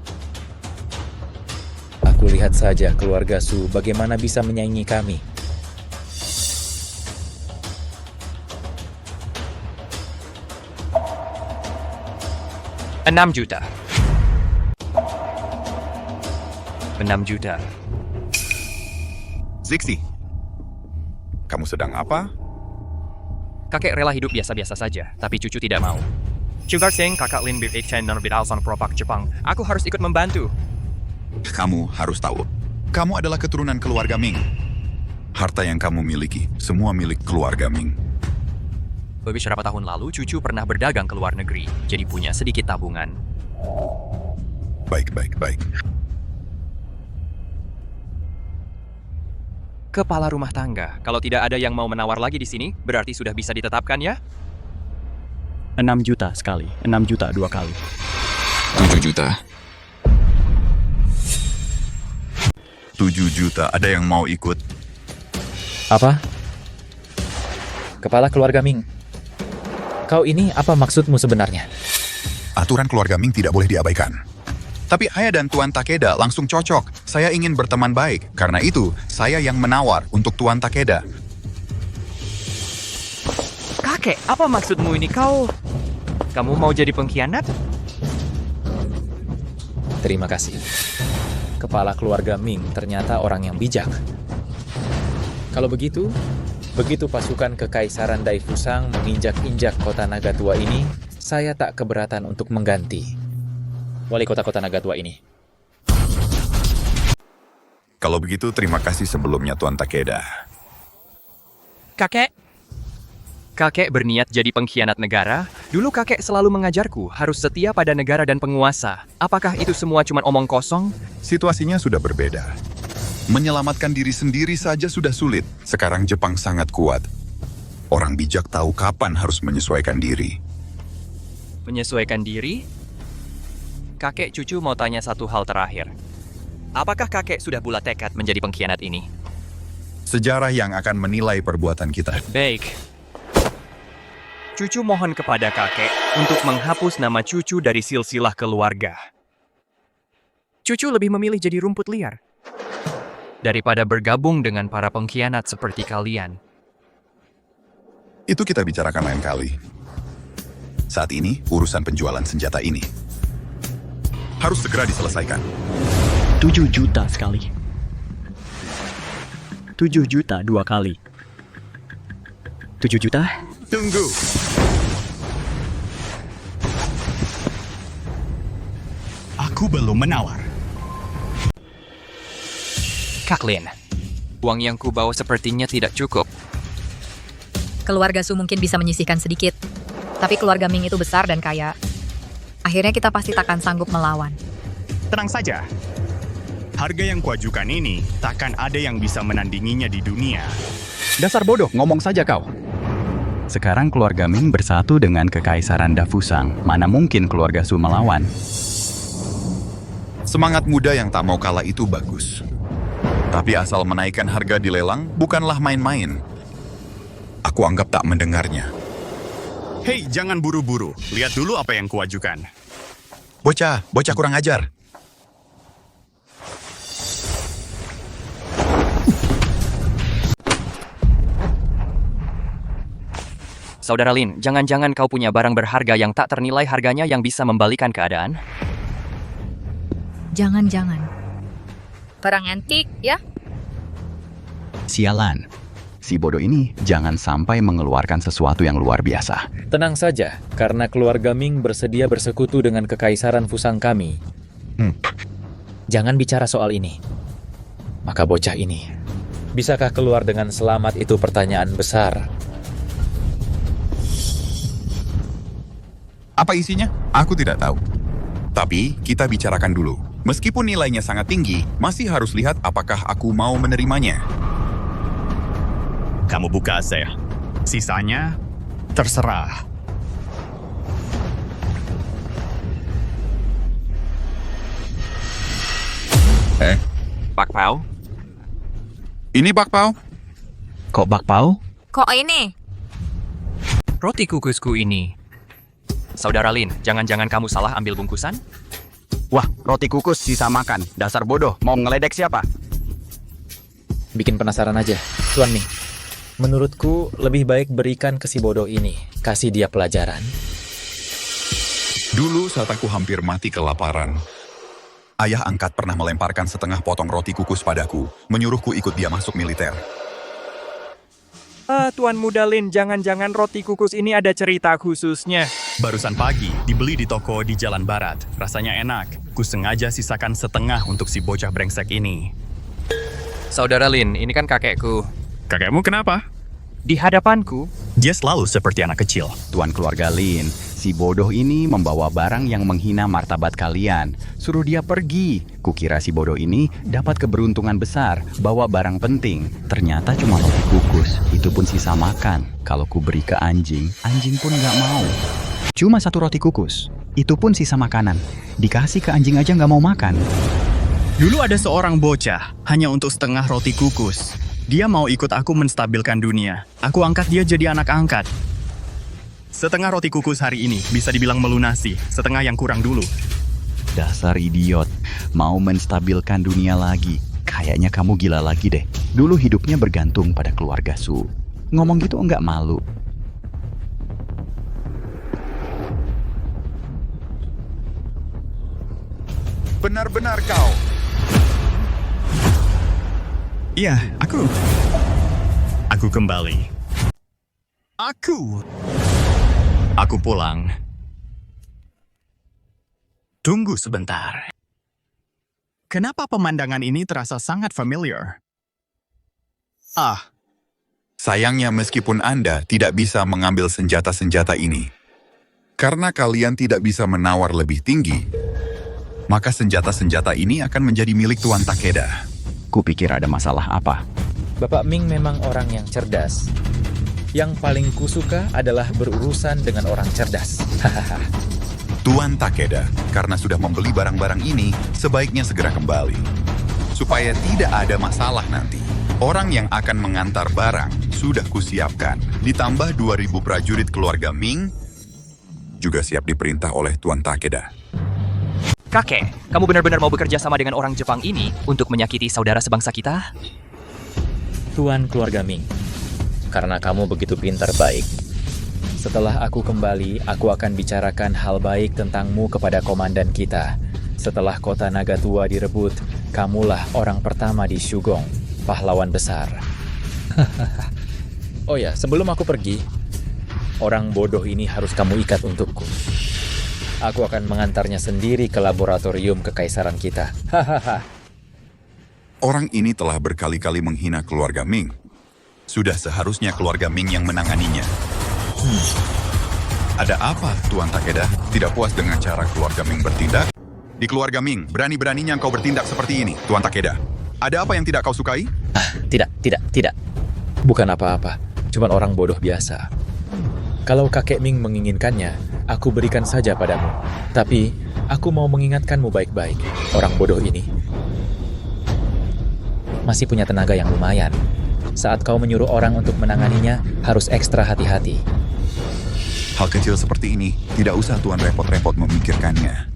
Aku lihat saja keluarga Su bagaimana bisa menyaingi kami. 6 juta. 6 juta. Zixi, kamu sedang apa? Kakek rela hidup biasa-biasa saja, tapi cucu tidak mau. Sugar Singh, kakak Lin Bir Ikchen dan Bidalson Propak Jepang. Aku harus ikut membantu. Kamu harus tahu, kamu adalah keturunan keluarga Ming. Harta yang kamu miliki, semua milik keluarga Ming. Beberapa tahun lalu, cucu pernah berdagang ke luar negeri, jadi punya sedikit tabungan. Baik. Kepala rumah tangga. Kalau tidak ada yang mau menawar lagi di sini, berarti sudah bisa ditetapkan ya? 6 juta sekali, 6 juta 2 kali. 7 juta. 7 juta, ada yang mau ikut? Apa? Kepala keluarga Ming. Kau ini apa maksudmu sebenarnya? Aturan keluarga Ming tidak boleh diabaikan. Tapi ayah dan Tuan Takeda langsung cocok. Saya ingin berteman baik. Karena itu, saya yang menawar untuk Tuan Takeda. Kakek, apa maksudmu ini? Kamu mau jadi pengkhianat? Terima kasih. Kepala keluarga Ming ternyata orang yang bijak. Kalau begitu pasukan Kekaisaran Dai Fusang menginjak-injak kota naga tua ini, saya tak keberatan untuk mengganti wali kota-kota naga tua ini. Kalau begitu, terima kasih sebelumnya Tuan Takeda. Kakek berniat jadi pengkhianat negara? Dulu kakek selalu mengajarku harus setia pada negara dan penguasa. Apakah itu semua cuma omong kosong? Situasinya sudah berbeda. Menyelamatkan diri sendiri saja sudah sulit. Sekarang Jepang sangat kuat. Orang bijak tahu kapan harus menyesuaikan diri. Menyesuaikan diri? Kakek cucu mau tanya satu hal terakhir. Apakah kakek sudah bulat tekad menjadi pengkhianat ini? Sejarah yang akan menilai perbuatan kita. Baik. Cucu mohon kepada kakek untuk menghapus nama cucu dari silsilah keluarga. Cucu lebih memilih jadi rumput liar daripada bergabung dengan para pengkhianat seperti kalian. Itu kita bicarakan lain kali. Saat ini, urusan penjualan senjata ini harus segera diselesaikan. 7 juta sekali. 7 juta 2 kali. 7 juta? Tunggu. Aku belum menawar. Kak Lin, uang yang kubawa sepertinya tidak cukup. Keluarga Su mungkin bisa menyisihkan sedikit, tapi keluarga Ming itu besar dan kaya. Akhirnya kita pasti takkan sanggup melawan. Tenang saja. Harga yang kuajukan ini takkan ada yang bisa menandinginya di dunia. Dasar bodoh, ngomong saja kau. Sekarang keluarga Ming bersatu dengan Kekaisaran Dafusang. Mana mungkin keluarga Su melawan? Semangat muda yang tak mau kalah itu bagus. Tapi asal menaikkan harga di lelang bukanlah main-main. Aku anggap tak mendengarnya. Hei, jangan buru-buru. Lihat dulu apa yang kuajukan. Bocah kurang ajar. Saudara Lin, jangan-jangan kau punya barang berharga yang tak ternilai harganya yang bisa membalikan keadaan? Jangan-jangan. Barang antik, ya? Sialan. Si bodoh ini jangan sampai mengeluarkan sesuatu yang luar biasa. Tenang saja, karena keluarga Ming bersedia bersekutu dengan Kekaisaran Fusang kami. Jangan bicara soal ini. Maka bocah ini, bisakah keluar dengan selamat itu pertanyaan besar. Apa isinya? Aku tidak tahu. Tapi kita bicarakan dulu. Meskipun nilainya sangat tinggi, masih harus lihat apakah aku mau menerimanya. Kamu buka saya. Sisanya, terserah. Bakpao? Ini bakpao? Kok bakpao? Kok ini? Roti kukusku ini. Saudara Lin, jangan-jangan kamu salah ambil bungkusan? Wah, roti kukus sisa makan. Dasar bodoh, mau ngeledek siapa? Bikin penasaran aja. Tuan Ming, menurutku lebih baik berikan ke si bodoh ini. Kasih dia pelajaran. Dulu saat aku hampir mati kelaparan, ayah angkat pernah melemparkan setengah potong roti kukus padaku, menyuruhku ikut dia masuk militer. Tuan Muda Lin, jangan-jangan roti kukus ini ada cerita khususnya. Barusan pagi, dibeli di toko di Jalan Barat. Rasanya enak. Ku sengaja sisakan setengah untuk si bocah brengsek ini. Saudara Lin, ini kan kakekku. Kakekmu kenapa? Di hadapanku, dia selalu seperti anak kecil. Tuan keluarga Lin, si bodoh ini membawa barang yang menghina martabat kalian. Suruh dia pergi. Kukira si bodoh ini dapat keberuntungan besar, bawa barang penting. Ternyata cuma roti kukus. Itu pun sisa makan. Kalau ku beri ke anjing, anjing pun nggak mau. Cuma satu roti kukus. Itu pun sisa makanan. Dikasih ke anjing aja nggak mau makan. Dulu ada seorang bocah, hanya untuk setengah roti kukus. Dia mau ikut aku menstabilkan dunia. Aku angkat dia jadi anak angkat. Setengah roti kukus hari ini bisa dibilang melunasi, setengah yang kurang dulu. Dasar idiot, mau menstabilkan dunia lagi. Kayaknya kamu gila lagi deh. Dulu hidupnya bergantung pada keluarga Su. Ngomong gitu enggak malu. Benar-benar kau. Iya, Aku kembali. Aku pulang. Tunggu sebentar. Kenapa pemandangan ini terasa sangat familiar? Sayangnya meskipun Anda tidak bisa mengambil senjata-senjata ini, karena kalian tidak bisa menawar lebih tinggi, maka senjata-senjata ini akan menjadi milik Tuan Takeda. Kupikir ada masalah apa? Bapak Ming memang orang yang cerdas. Yang paling kusuka adalah berurusan dengan orang cerdas. Hahaha. Tuan Takeda, karena sudah membeli barang-barang ini, sebaiknya segera kembali. Supaya tidak ada masalah nanti. Orang yang akan mengantar barang sudah kusiapkan. Ditambah 2.000 prajurit keluarga Ming, juga siap diperintah oleh Tuan Takeda. Kakek, kamu benar-benar mau bekerja sama dengan orang Jepang ini untuk menyakiti saudara sebangsa kita? Tuan keluarga Ming, karena kamu begitu pintar baik. Setelah aku kembali, aku akan bicarakan hal baik tentangmu kepada komandan kita. Setelah kota Naga Tua direbut, kamulah orang pertama di Shugong, pahlawan besar. Oh ya, sebelum aku pergi, orang bodoh ini harus kamu ikat untukku. Aku akan mengantarnya sendiri ke laboratorium kekaisaran kita. Hahaha. Orang ini telah berkali-kali menghina keluarga Ming. Sudah seharusnya keluarga Ming yang menanganinya. Ada apa, Tuan Takeda? Tidak puas dengan cara keluarga Ming bertindak? Di keluarga Ming, berani-beraninya kau bertindak seperti ini, Tuan Takeda. Ada apa yang tidak kau sukai? Tidak. Bukan apa-apa, cuman orang bodoh biasa. Kalau kakek Ming menginginkannya, aku berikan saja padamu. Tapi, aku mau mengingatkanmu baik-baik. Orang bodoh ini masih punya tenaga yang lumayan. Saat kau menyuruh orang untuk menanganinya, harus ekstra hati-hati. Hal kecil seperti ini, tidak usah Tuan repot-repot memikirkannya.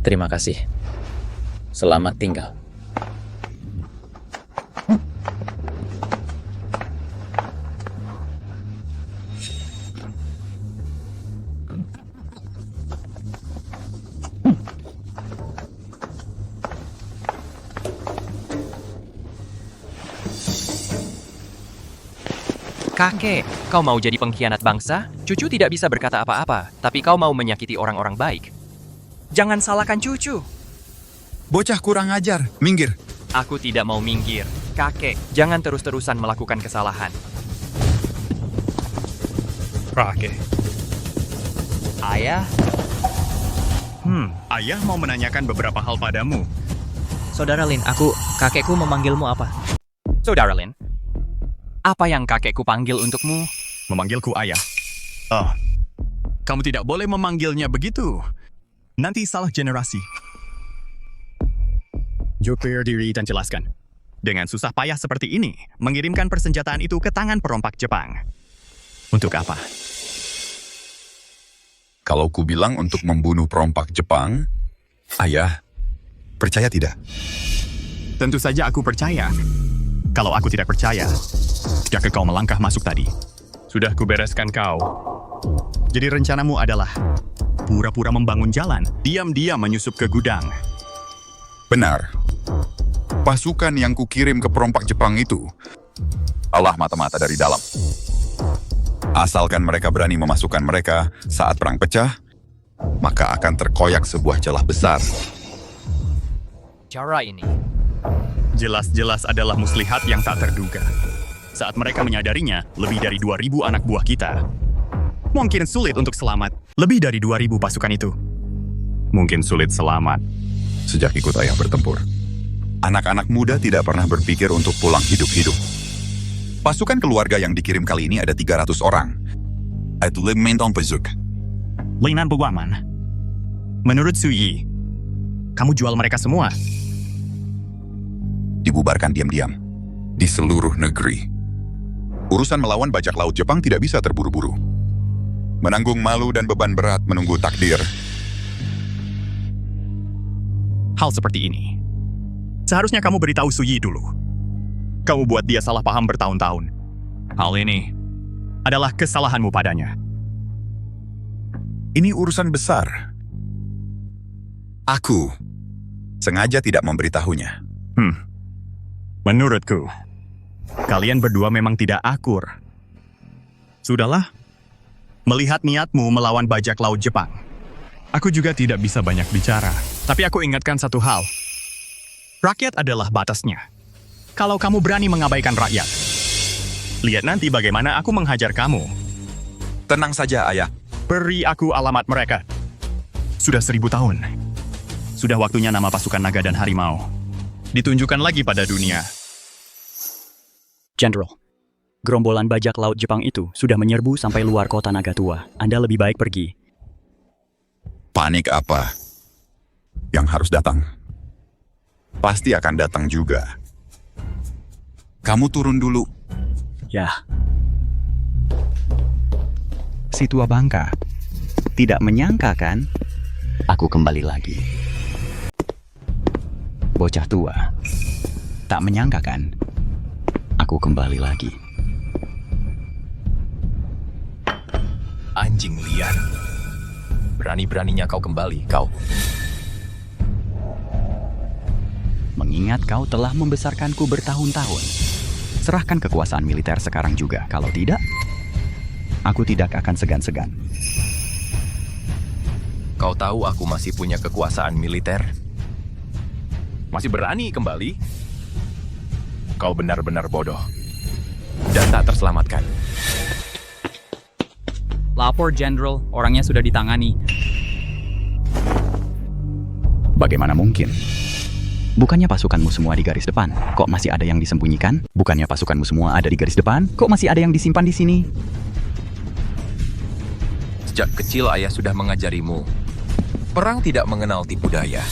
Terima kasih. Selamat tinggal. Kakek, kau mau jadi pengkhianat bangsa? Cucu tidak bisa berkata apa-apa, tapi kau mau menyakiti orang-orang baik. Jangan salahkan cucu. Bocah kurang ajar, minggir. Aku tidak mau minggir. Kakek, jangan terus-terusan melakukan kesalahan. Kakek. Ayah? Ayah mau menanyakan beberapa hal padamu. Saudara Lin, kakekku memanggilmu apa? Saudara Lin, apa yang kakekku panggil untukmu? Memanggilku ayah. Kamu tidak boleh memanggilnya begitu. Nanti salah generasi. Jupir diri dan jelaskan. Dengan susah payah seperti ini, mengirimkan persenjataan itu ke tangan perompak Jepang. Untuk apa? Kalau ku bilang untuk membunuh perompak Jepang, ayah, percaya tidak? Tentu saja aku percaya. Kalau aku tidak percaya, sejak kau melangkah masuk tadi. Sudah kubereskan kau. Jadi rencanamu adalah pura-pura membangun jalan, diam-diam menyusup ke gudang. Benar. Pasukan yang kukirim ke perompak Jepang itu Allah mata-mata dari dalam. Asalkan mereka berani memasukkan mereka saat perang pecah, maka akan terkoyak sebuah celah besar. Cara ini Jelas-jelas adalah muslihat yang tak terduga. Saat mereka menyadarinya, lebih dari 2.000 anak buah kita. Mungkin sulit untuk selamat. Lebih dari 2.000 pasukan itu. Mungkin sulit selamat. Sejak ikut ayah bertempur, anak-anak muda tidak pernah berpikir untuk pulang hidup-hidup. Pasukan keluarga yang dikirim kali ini ada 300 orang. Itu Limintong Pezuk. Linan Buwaman. Menurut Su Yi, kamu jual mereka semua. dibubarkan diam-diam di seluruh negeri. Urusan melawan bajak laut Jepang tidak bisa terburu-buru. Menanggung malu dan beban berat menunggu takdir. Hal seperti ini. Seharusnya kamu beritahu Suyi dulu. Kamu buat dia salah paham bertahun-tahun. Hal ini adalah kesalahanmu padanya. Ini urusan besar. Aku sengaja tidak memberitahunya. Menurutku, kalian berdua memang tidak akur. Sudahlah, melihat niatmu melawan bajak laut Jepang, aku juga tidak bisa banyak bicara. Tapi aku ingatkan satu hal. Rakyat adalah batasnya. Kalau kamu berani mengabaikan rakyat, lihat nanti bagaimana aku menghajar kamu. Tenang saja, Ayah. Beri aku alamat mereka. Sudah 1000 tahun. Sudah waktunya nama pasukan naga dan harimau ditunjukkan lagi pada dunia. General, gerombolan bajak laut Jepang itu sudah menyerbu sampai luar kota Nagatua. Anda lebih baik pergi. Panik apa yang harus datang? Pasti akan datang juga. Kamu turun dulu. Ya. Si tua bangka. Tidak menyangka kan? Aku kembali lagi. Bocah tua. Tak menyangka kan? Aku kembali lagi. Anjing liar. Berani-beraninya kau kembali, kau. Mengingat kau telah membesarkanku bertahun-tahun. Serahkan kekuasaan militer sekarang juga. Kalau tidak, aku tidak akan segan-segan. Kau tahu aku masih punya kekuasaan militer? Masih berani kembali? Kau benar-benar bodoh. Dan tak terselamatkan. Lapor, General. Orangnya sudah ditangani. Bagaimana mungkin? Bukannya pasukanmu semua di garis depan? Kok masih ada yang disembunyikan? Bukannya pasukanmu semua ada di garis depan? Kok masih ada yang disimpan di sini? Sejak kecil ayah sudah mengajarimu. Perang tidak mengenal tipu daya.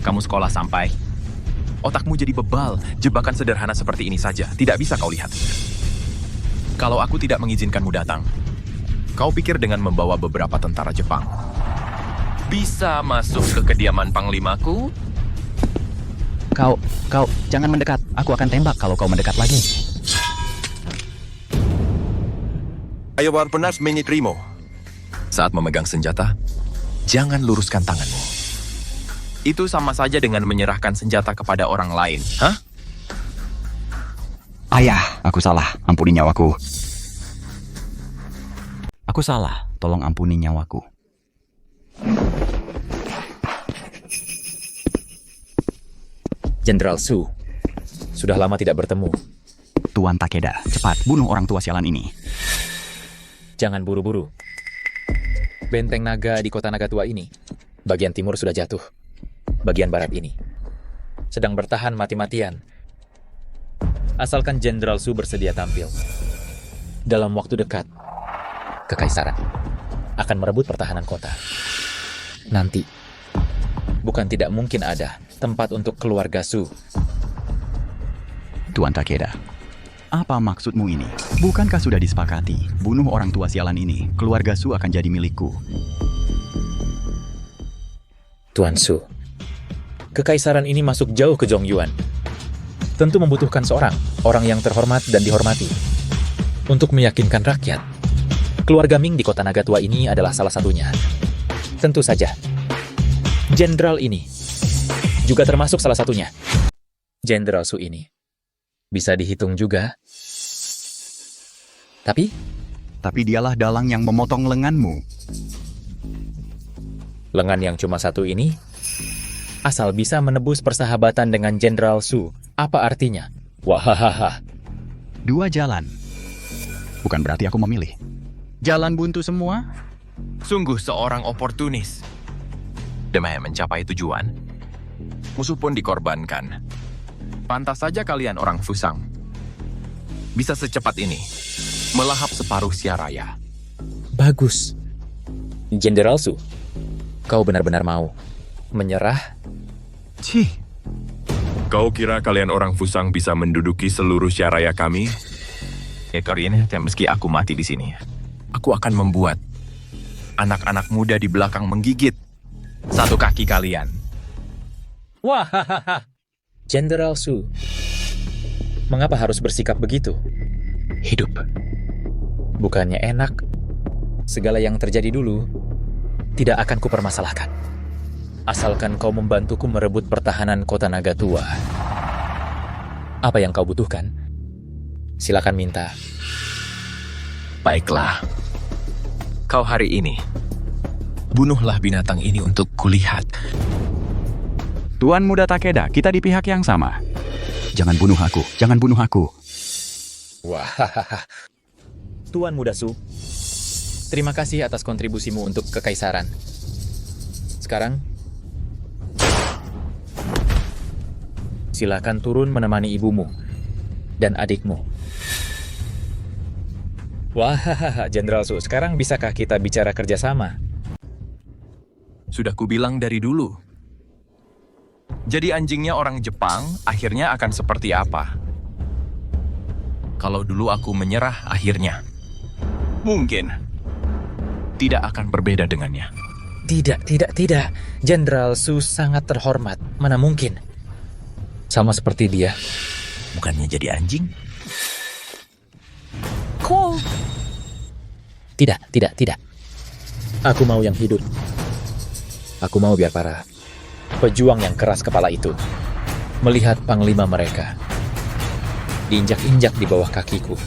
Kamu sekolah sampai. Otakmu jadi bebal. Jebakan sederhana seperti ini saja tidak bisa kau lihat. Kalau aku tidak mengizinkanmu datang, kau pikir dengan membawa beberapa tentara Jepang bisa masuk ke kediaman panglimaku? Kau, jangan mendekat. Aku akan tembak kalau kau mendekat lagi. Ayo benar menyiterimo. Saat memegang senjata, jangan luruskan tanganmu. Itu sama saja dengan menyerahkan senjata kepada orang lain, hah? Ayah, aku salah. Ampuni nyawaku. Aku salah. Tolong ampuni nyawaku. Jenderal Su, sudah lama tidak bertemu. Tuan Takeda, cepat bunuh orang tua sialan ini. Jangan buru-buru. Benteng naga di kota Nagatua ini, bagian timur sudah jatuh. Bagian barat ini sedang bertahan mati-matian. Asalkan Jenderal Su bersedia tampil. Dalam waktu dekat, Kekaisaran akan merebut pertahanan kota. Nanti, bukan tidak mungkin ada tempat untuk keluarga Su. Tuan Takeda, apa maksudmu ini? Bukankah sudah disepakati? Bunuh orang tua sialan ini, keluarga Su akan jadi milikku. Tuan Su, Kekaisaran ini masuk jauh ke Zhongyuan. Tentu membutuhkan orang yang terhormat dan dihormati. Untuk meyakinkan rakyat, keluarga Ming di kota Nagatua ini adalah salah satunya. Tentu saja, Jenderal ini juga termasuk salah satunya. Jenderal Su ini bisa dihitung juga. Tapi dialah dalang yang memotong lenganmu. Lengan yang cuma satu ini, asal bisa menebus persahabatan dengan Jenderal Su, apa artinya? Wahahaha. 2 jalan. Bukan berarti aku memilih. Jalan buntu semua? Sungguh seorang oportunis. Demi mencapai tujuan, musuh pun dikorbankan. Pantas saja kalian orang Fusang bisa secepat ini melahap separuh Siaraya. Bagus. Jenderal Su, kau benar-benar mau menyerah? Cih. Kau kira kalian orang Fusang bisa menduduki seluruh syaraya kami? Ekor ini, meski aku mati di sini, aku akan membuat anak-anak muda di belakang menggigit satu kaki kalian. Wah, Jenderal Su. Mengapa harus bersikap begitu? Hidup. Bukannya enak. Segala yang terjadi dulu tidak akan kupermasalahkan. Asalkan kau membantuku merebut pertahanan kota Naga Tua. Apa yang kau butuhkan? Silakan minta. Baiklah. Kau hari ini, bunuhlah binatang ini untuk kulihat. Tuan Muda Takeda, kita di pihak yang sama. Jangan bunuh aku, jangan bunuh aku. Wah, Tuan Muda Su, terima kasih atas kontribusimu untuk kekaisaran. Sekarang, silakan turun menemani ibumu dan adikmu. Wah, Jenderal Su, sekarang bisakah kita bicara kerjasama? Sudah kubilang dari dulu. Jadi anjingnya orang Jepang akhirnya akan seperti apa? Kalau dulu aku menyerah akhirnya, mungkin tidak akan berbeda dengannya. Tidak. Jenderal Su sangat terhormat. Mana mungkin? Sama seperti dia. Bukannya jadi anjing? Cool. Tidak. Aku mau yang hidup. Aku mau biar para pejuang yang keras kepala itu melihat panglima mereka diinjak-injak di bawah kakiku.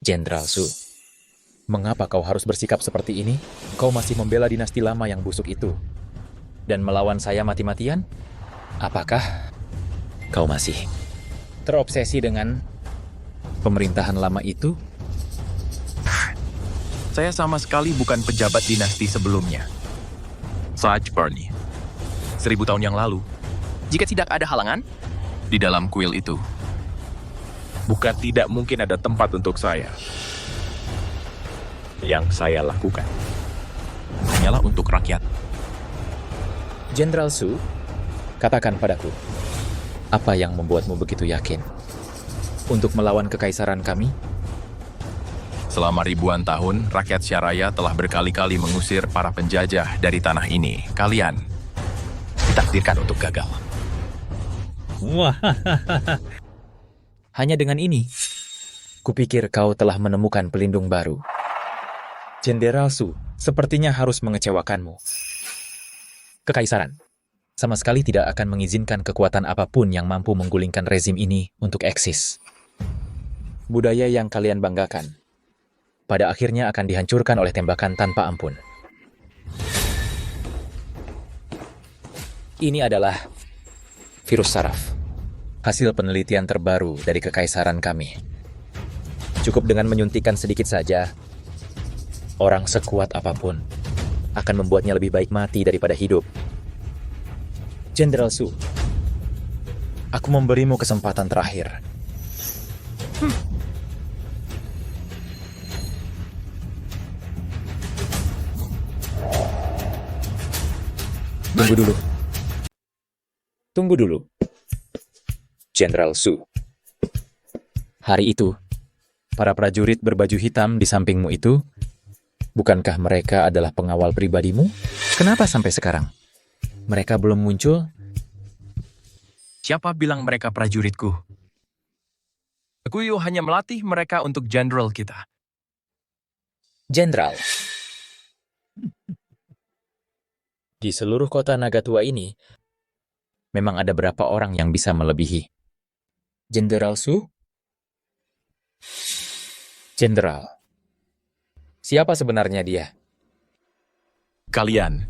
Jenderal Su, mengapa kau harus bersikap seperti ini? Kau masih membela dinasti lama yang busuk itu dan melawan saya mati-matian? Apakah kau masih terobsesi dengan pemerintahan lama itu? Saya sama sekali bukan pejabat dinasti sebelumnya. Saj Barney. 1000 tahun yang lalu. Jika tidak ada halangan, di dalam kuil itu. Bukan tidak mungkin ada tempat untuk saya. Yang saya lakukan hanyalah untuk rakyat. Jenderal Su, katakan padaku, apa yang membuatmu begitu yakin untuk melawan kekaisaran kami? Selama ribuan tahun, rakyat Syaraya telah berkali-kali mengusir para penjajah dari tanah ini. Kalian ditakdirkan untuk gagal. Wah, hanya dengan ini, kupikir kau telah menemukan pelindung baru. Jenderal Su sepertinya harus mengecewakanmu. Kekaisaran sama sekali tidak akan mengizinkan kekuatan apapun yang mampu menggulingkan rezim ini untuk eksis. Budaya yang kalian banggakan pada akhirnya akan dihancurkan oleh tembakan tanpa ampun. Ini adalah virus saraf, hasil penelitian terbaru dari kekaisaran kami. Cukup dengan menyuntikkan sedikit saja, orang sekuat apapun akan membuatnya lebih baik mati daripada hidup. Jenderal Su, aku memberimu kesempatan terakhir. Tunggu dulu. Jenderal Su. Hari itu, para prajurit berbaju hitam di sampingmu itu, bukankah mereka adalah pengawal pribadimu? Kenapa sampai sekarang mereka belum muncul? Siapa bilang mereka prajuritku? Aku hanya melatih mereka untuk jenderal kita. Jenderal. Di seluruh kota Nagatua ini, memang ada berapa orang yang bisa melebihi Jenderal Su? Jenderal. Siapa sebenarnya dia? Kalian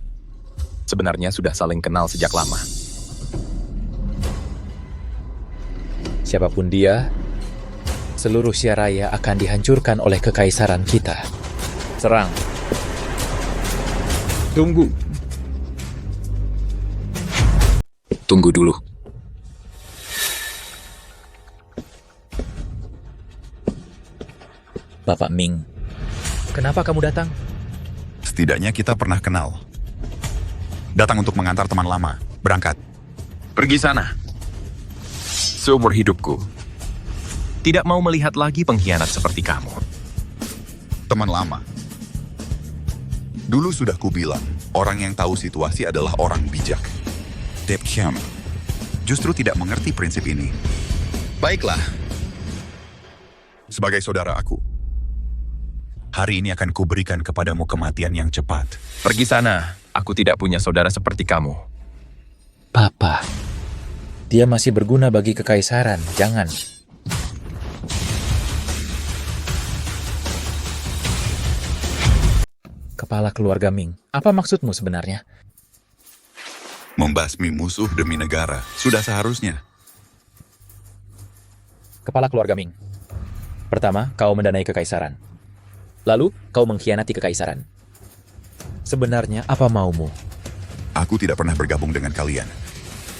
sebenarnya sudah saling kenal sejak lama. Siapapun dia, seluruh Syaraya akan dihancurkan oleh kekaisaran kita. Serang. Tunggu dulu. Bapak Ming, Kenapa kamu datang? Setidaknya kita pernah kenal. Datang untuk mengantar teman lama. Berangkat. Pergi sana. Seumur hidupku, tidak mau melihat lagi pengkhianat seperti kamu. Teman lama. Dulu sudah kubilang, orang yang tahu situasi adalah orang bijak. Deb Chiam justru tidak mengerti prinsip ini. Baiklah. Sebagai saudara aku, hari ini akan kuberikan kepadamu kematian yang cepat. Pergi sana. Aku tidak punya saudara seperti kamu. Papa, dia masih berguna bagi kekaisaran. Jangan. Kepala keluarga Ming, apa maksudmu sebenarnya? Membasmi musuh demi negara, sudah seharusnya. Kepala keluarga Ming. Pertama, kau mendanai kekaisaran. Lalu, kau mengkhianati kekaisaran. Sebenarnya apa maumu? Aku tidak pernah bergabung dengan kalian.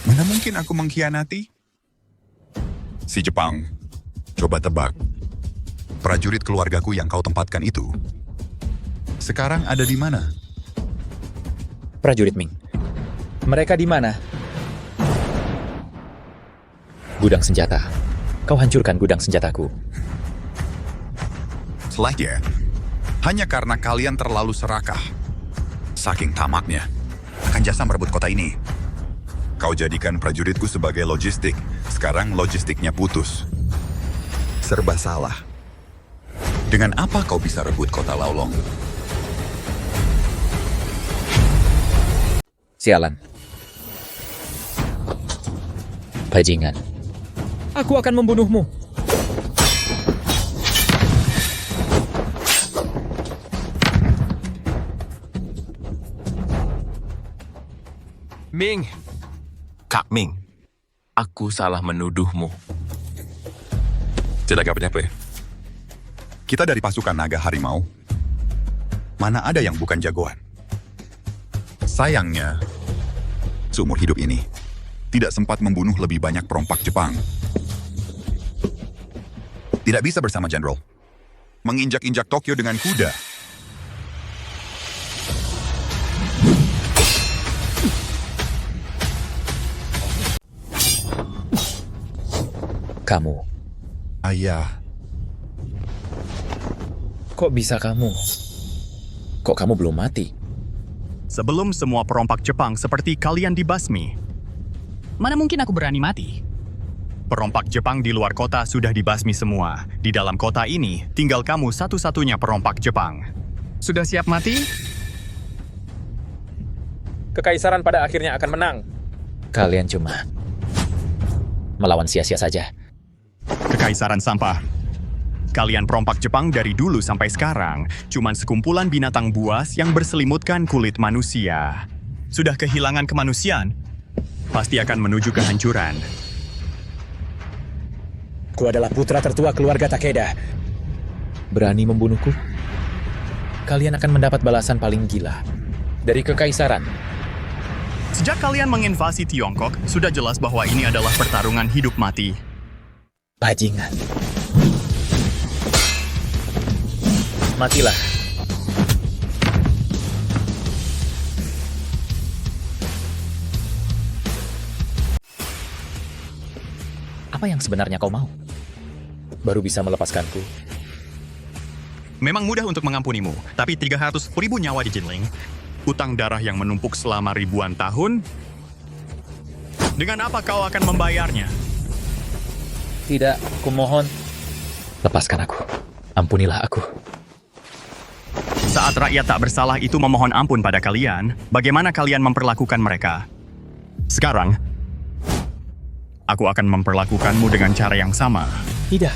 Mana mungkin aku mengkhianati? Si Jepang, coba tebak. Prajurit keluargaku yang kau tempatkan itu, sekarang ada di mana? Prajurit Ming. Mereka di mana? Gudang senjata. Kau hancurkan gudang senjataku. Setelahnya, hanya karena kalian terlalu serakah. Saking tamaknya, akan jasa merebut kota ini. Kau jadikan prajuritku sebagai logistik. Sekarang logistiknya putus. Serba salah. Dengan apa kau bisa rebut kota Laolong? Sialan. Bajingan. Aku akan membunuhmu. Ming. Kak Ming, aku salah menuduhmu. Tidak apa-apa. Kita dari pasukan naga harimau. Mana ada yang bukan jagoan? Sayangnya, seumur hidup ini, tidak sempat membunuh lebih banyak perompak Jepang. Tidak bisa bersama Jenderal. Menginjak-injak Tokyo dengan kuda. Kamu. Ayah. Kok bisa kamu? Kok kamu belum mati? Sebelum semua perompak Jepang seperti kalian dibasmi, mana mungkin aku berani mati? Perompak Jepang di luar kota sudah dibasmi semua. Di dalam kota ini, tinggal kamu satu-satunya perompak Jepang. Sudah siap mati? Kekaisaran pada akhirnya akan menang. Kalian cuma melawan sia-sia saja. Kekaisaran sampah. Kalian perompak Jepang dari dulu sampai sekarang cuman sekumpulan binatang buas yang berselimutkan kulit manusia. Sudah kehilangan kemanusiaan, pasti akan menuju kehancuran. Ku adalah putra tertua keluarga Takeda. Berani membunuhku? Kalian akan mendapat balasan paling gila dari kekaisaran. Sejak kalian menginvasi Tiongkok, sudah jelas bahwa ini adalah pertarungan hidup mati. Bajingan. Matilah. Apa yang sebenarnya kau mau? Baru bisa melepaskanku. Memang mudah untuk mengampunimu, tapi 300.000 nyawa di Jinling, utang darah yang menumpuk selama ribuan tahun, dengan apa kau akan membayarnya? Tidak, aku mohon. Lepaskan aku. Ampunilah aku. Saat rakyat tak bersalah itu memohon ampun pada kalian, bagaimana kalian memperlakukan mereka? Sekarang, aku akan memperlakukanmu dengan cara yang sama. Tidak.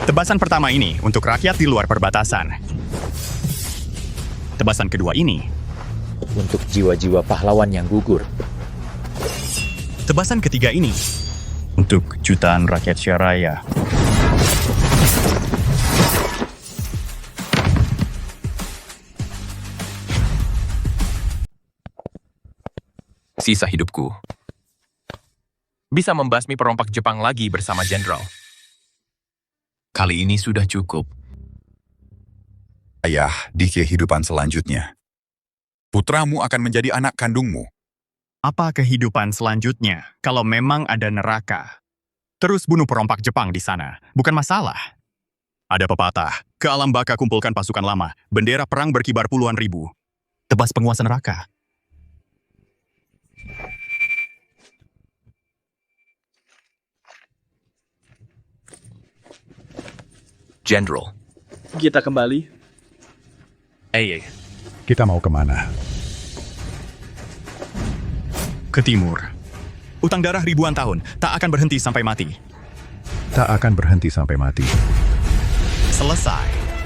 Tebasan pertama ini untuk rakyat di luar perbatasan. Tebasan kedua ini untuk jiwa-jiwa pahlawan yang gugur. Tebasan ketiga ini untuk jutaan rakyat Syaraya. Sisa hidupku bisa membasmi perompak Jepang lagi bersama Jenderal. Kali ini sudah cukup. Ayah, di kehidupan selanjutnya, putramu akan menjadi anak kandungmu. Apa kehidupan selanjutnya kalau memang ada neraka? Terus bunuh perompak Jepang di sana, bukan masalah. Ada pepatah, ke alam baka kumpulkan pasukan lama, bendera perang berkibar puluhan ribu. Tebas penguasa neraka. General. Kita kembali. Kita mau kemana? Ke timur. Utang darah ribuan tahun, tak akan berhenti sampai mati. Tak akan berhenti sampai mati. Selesai.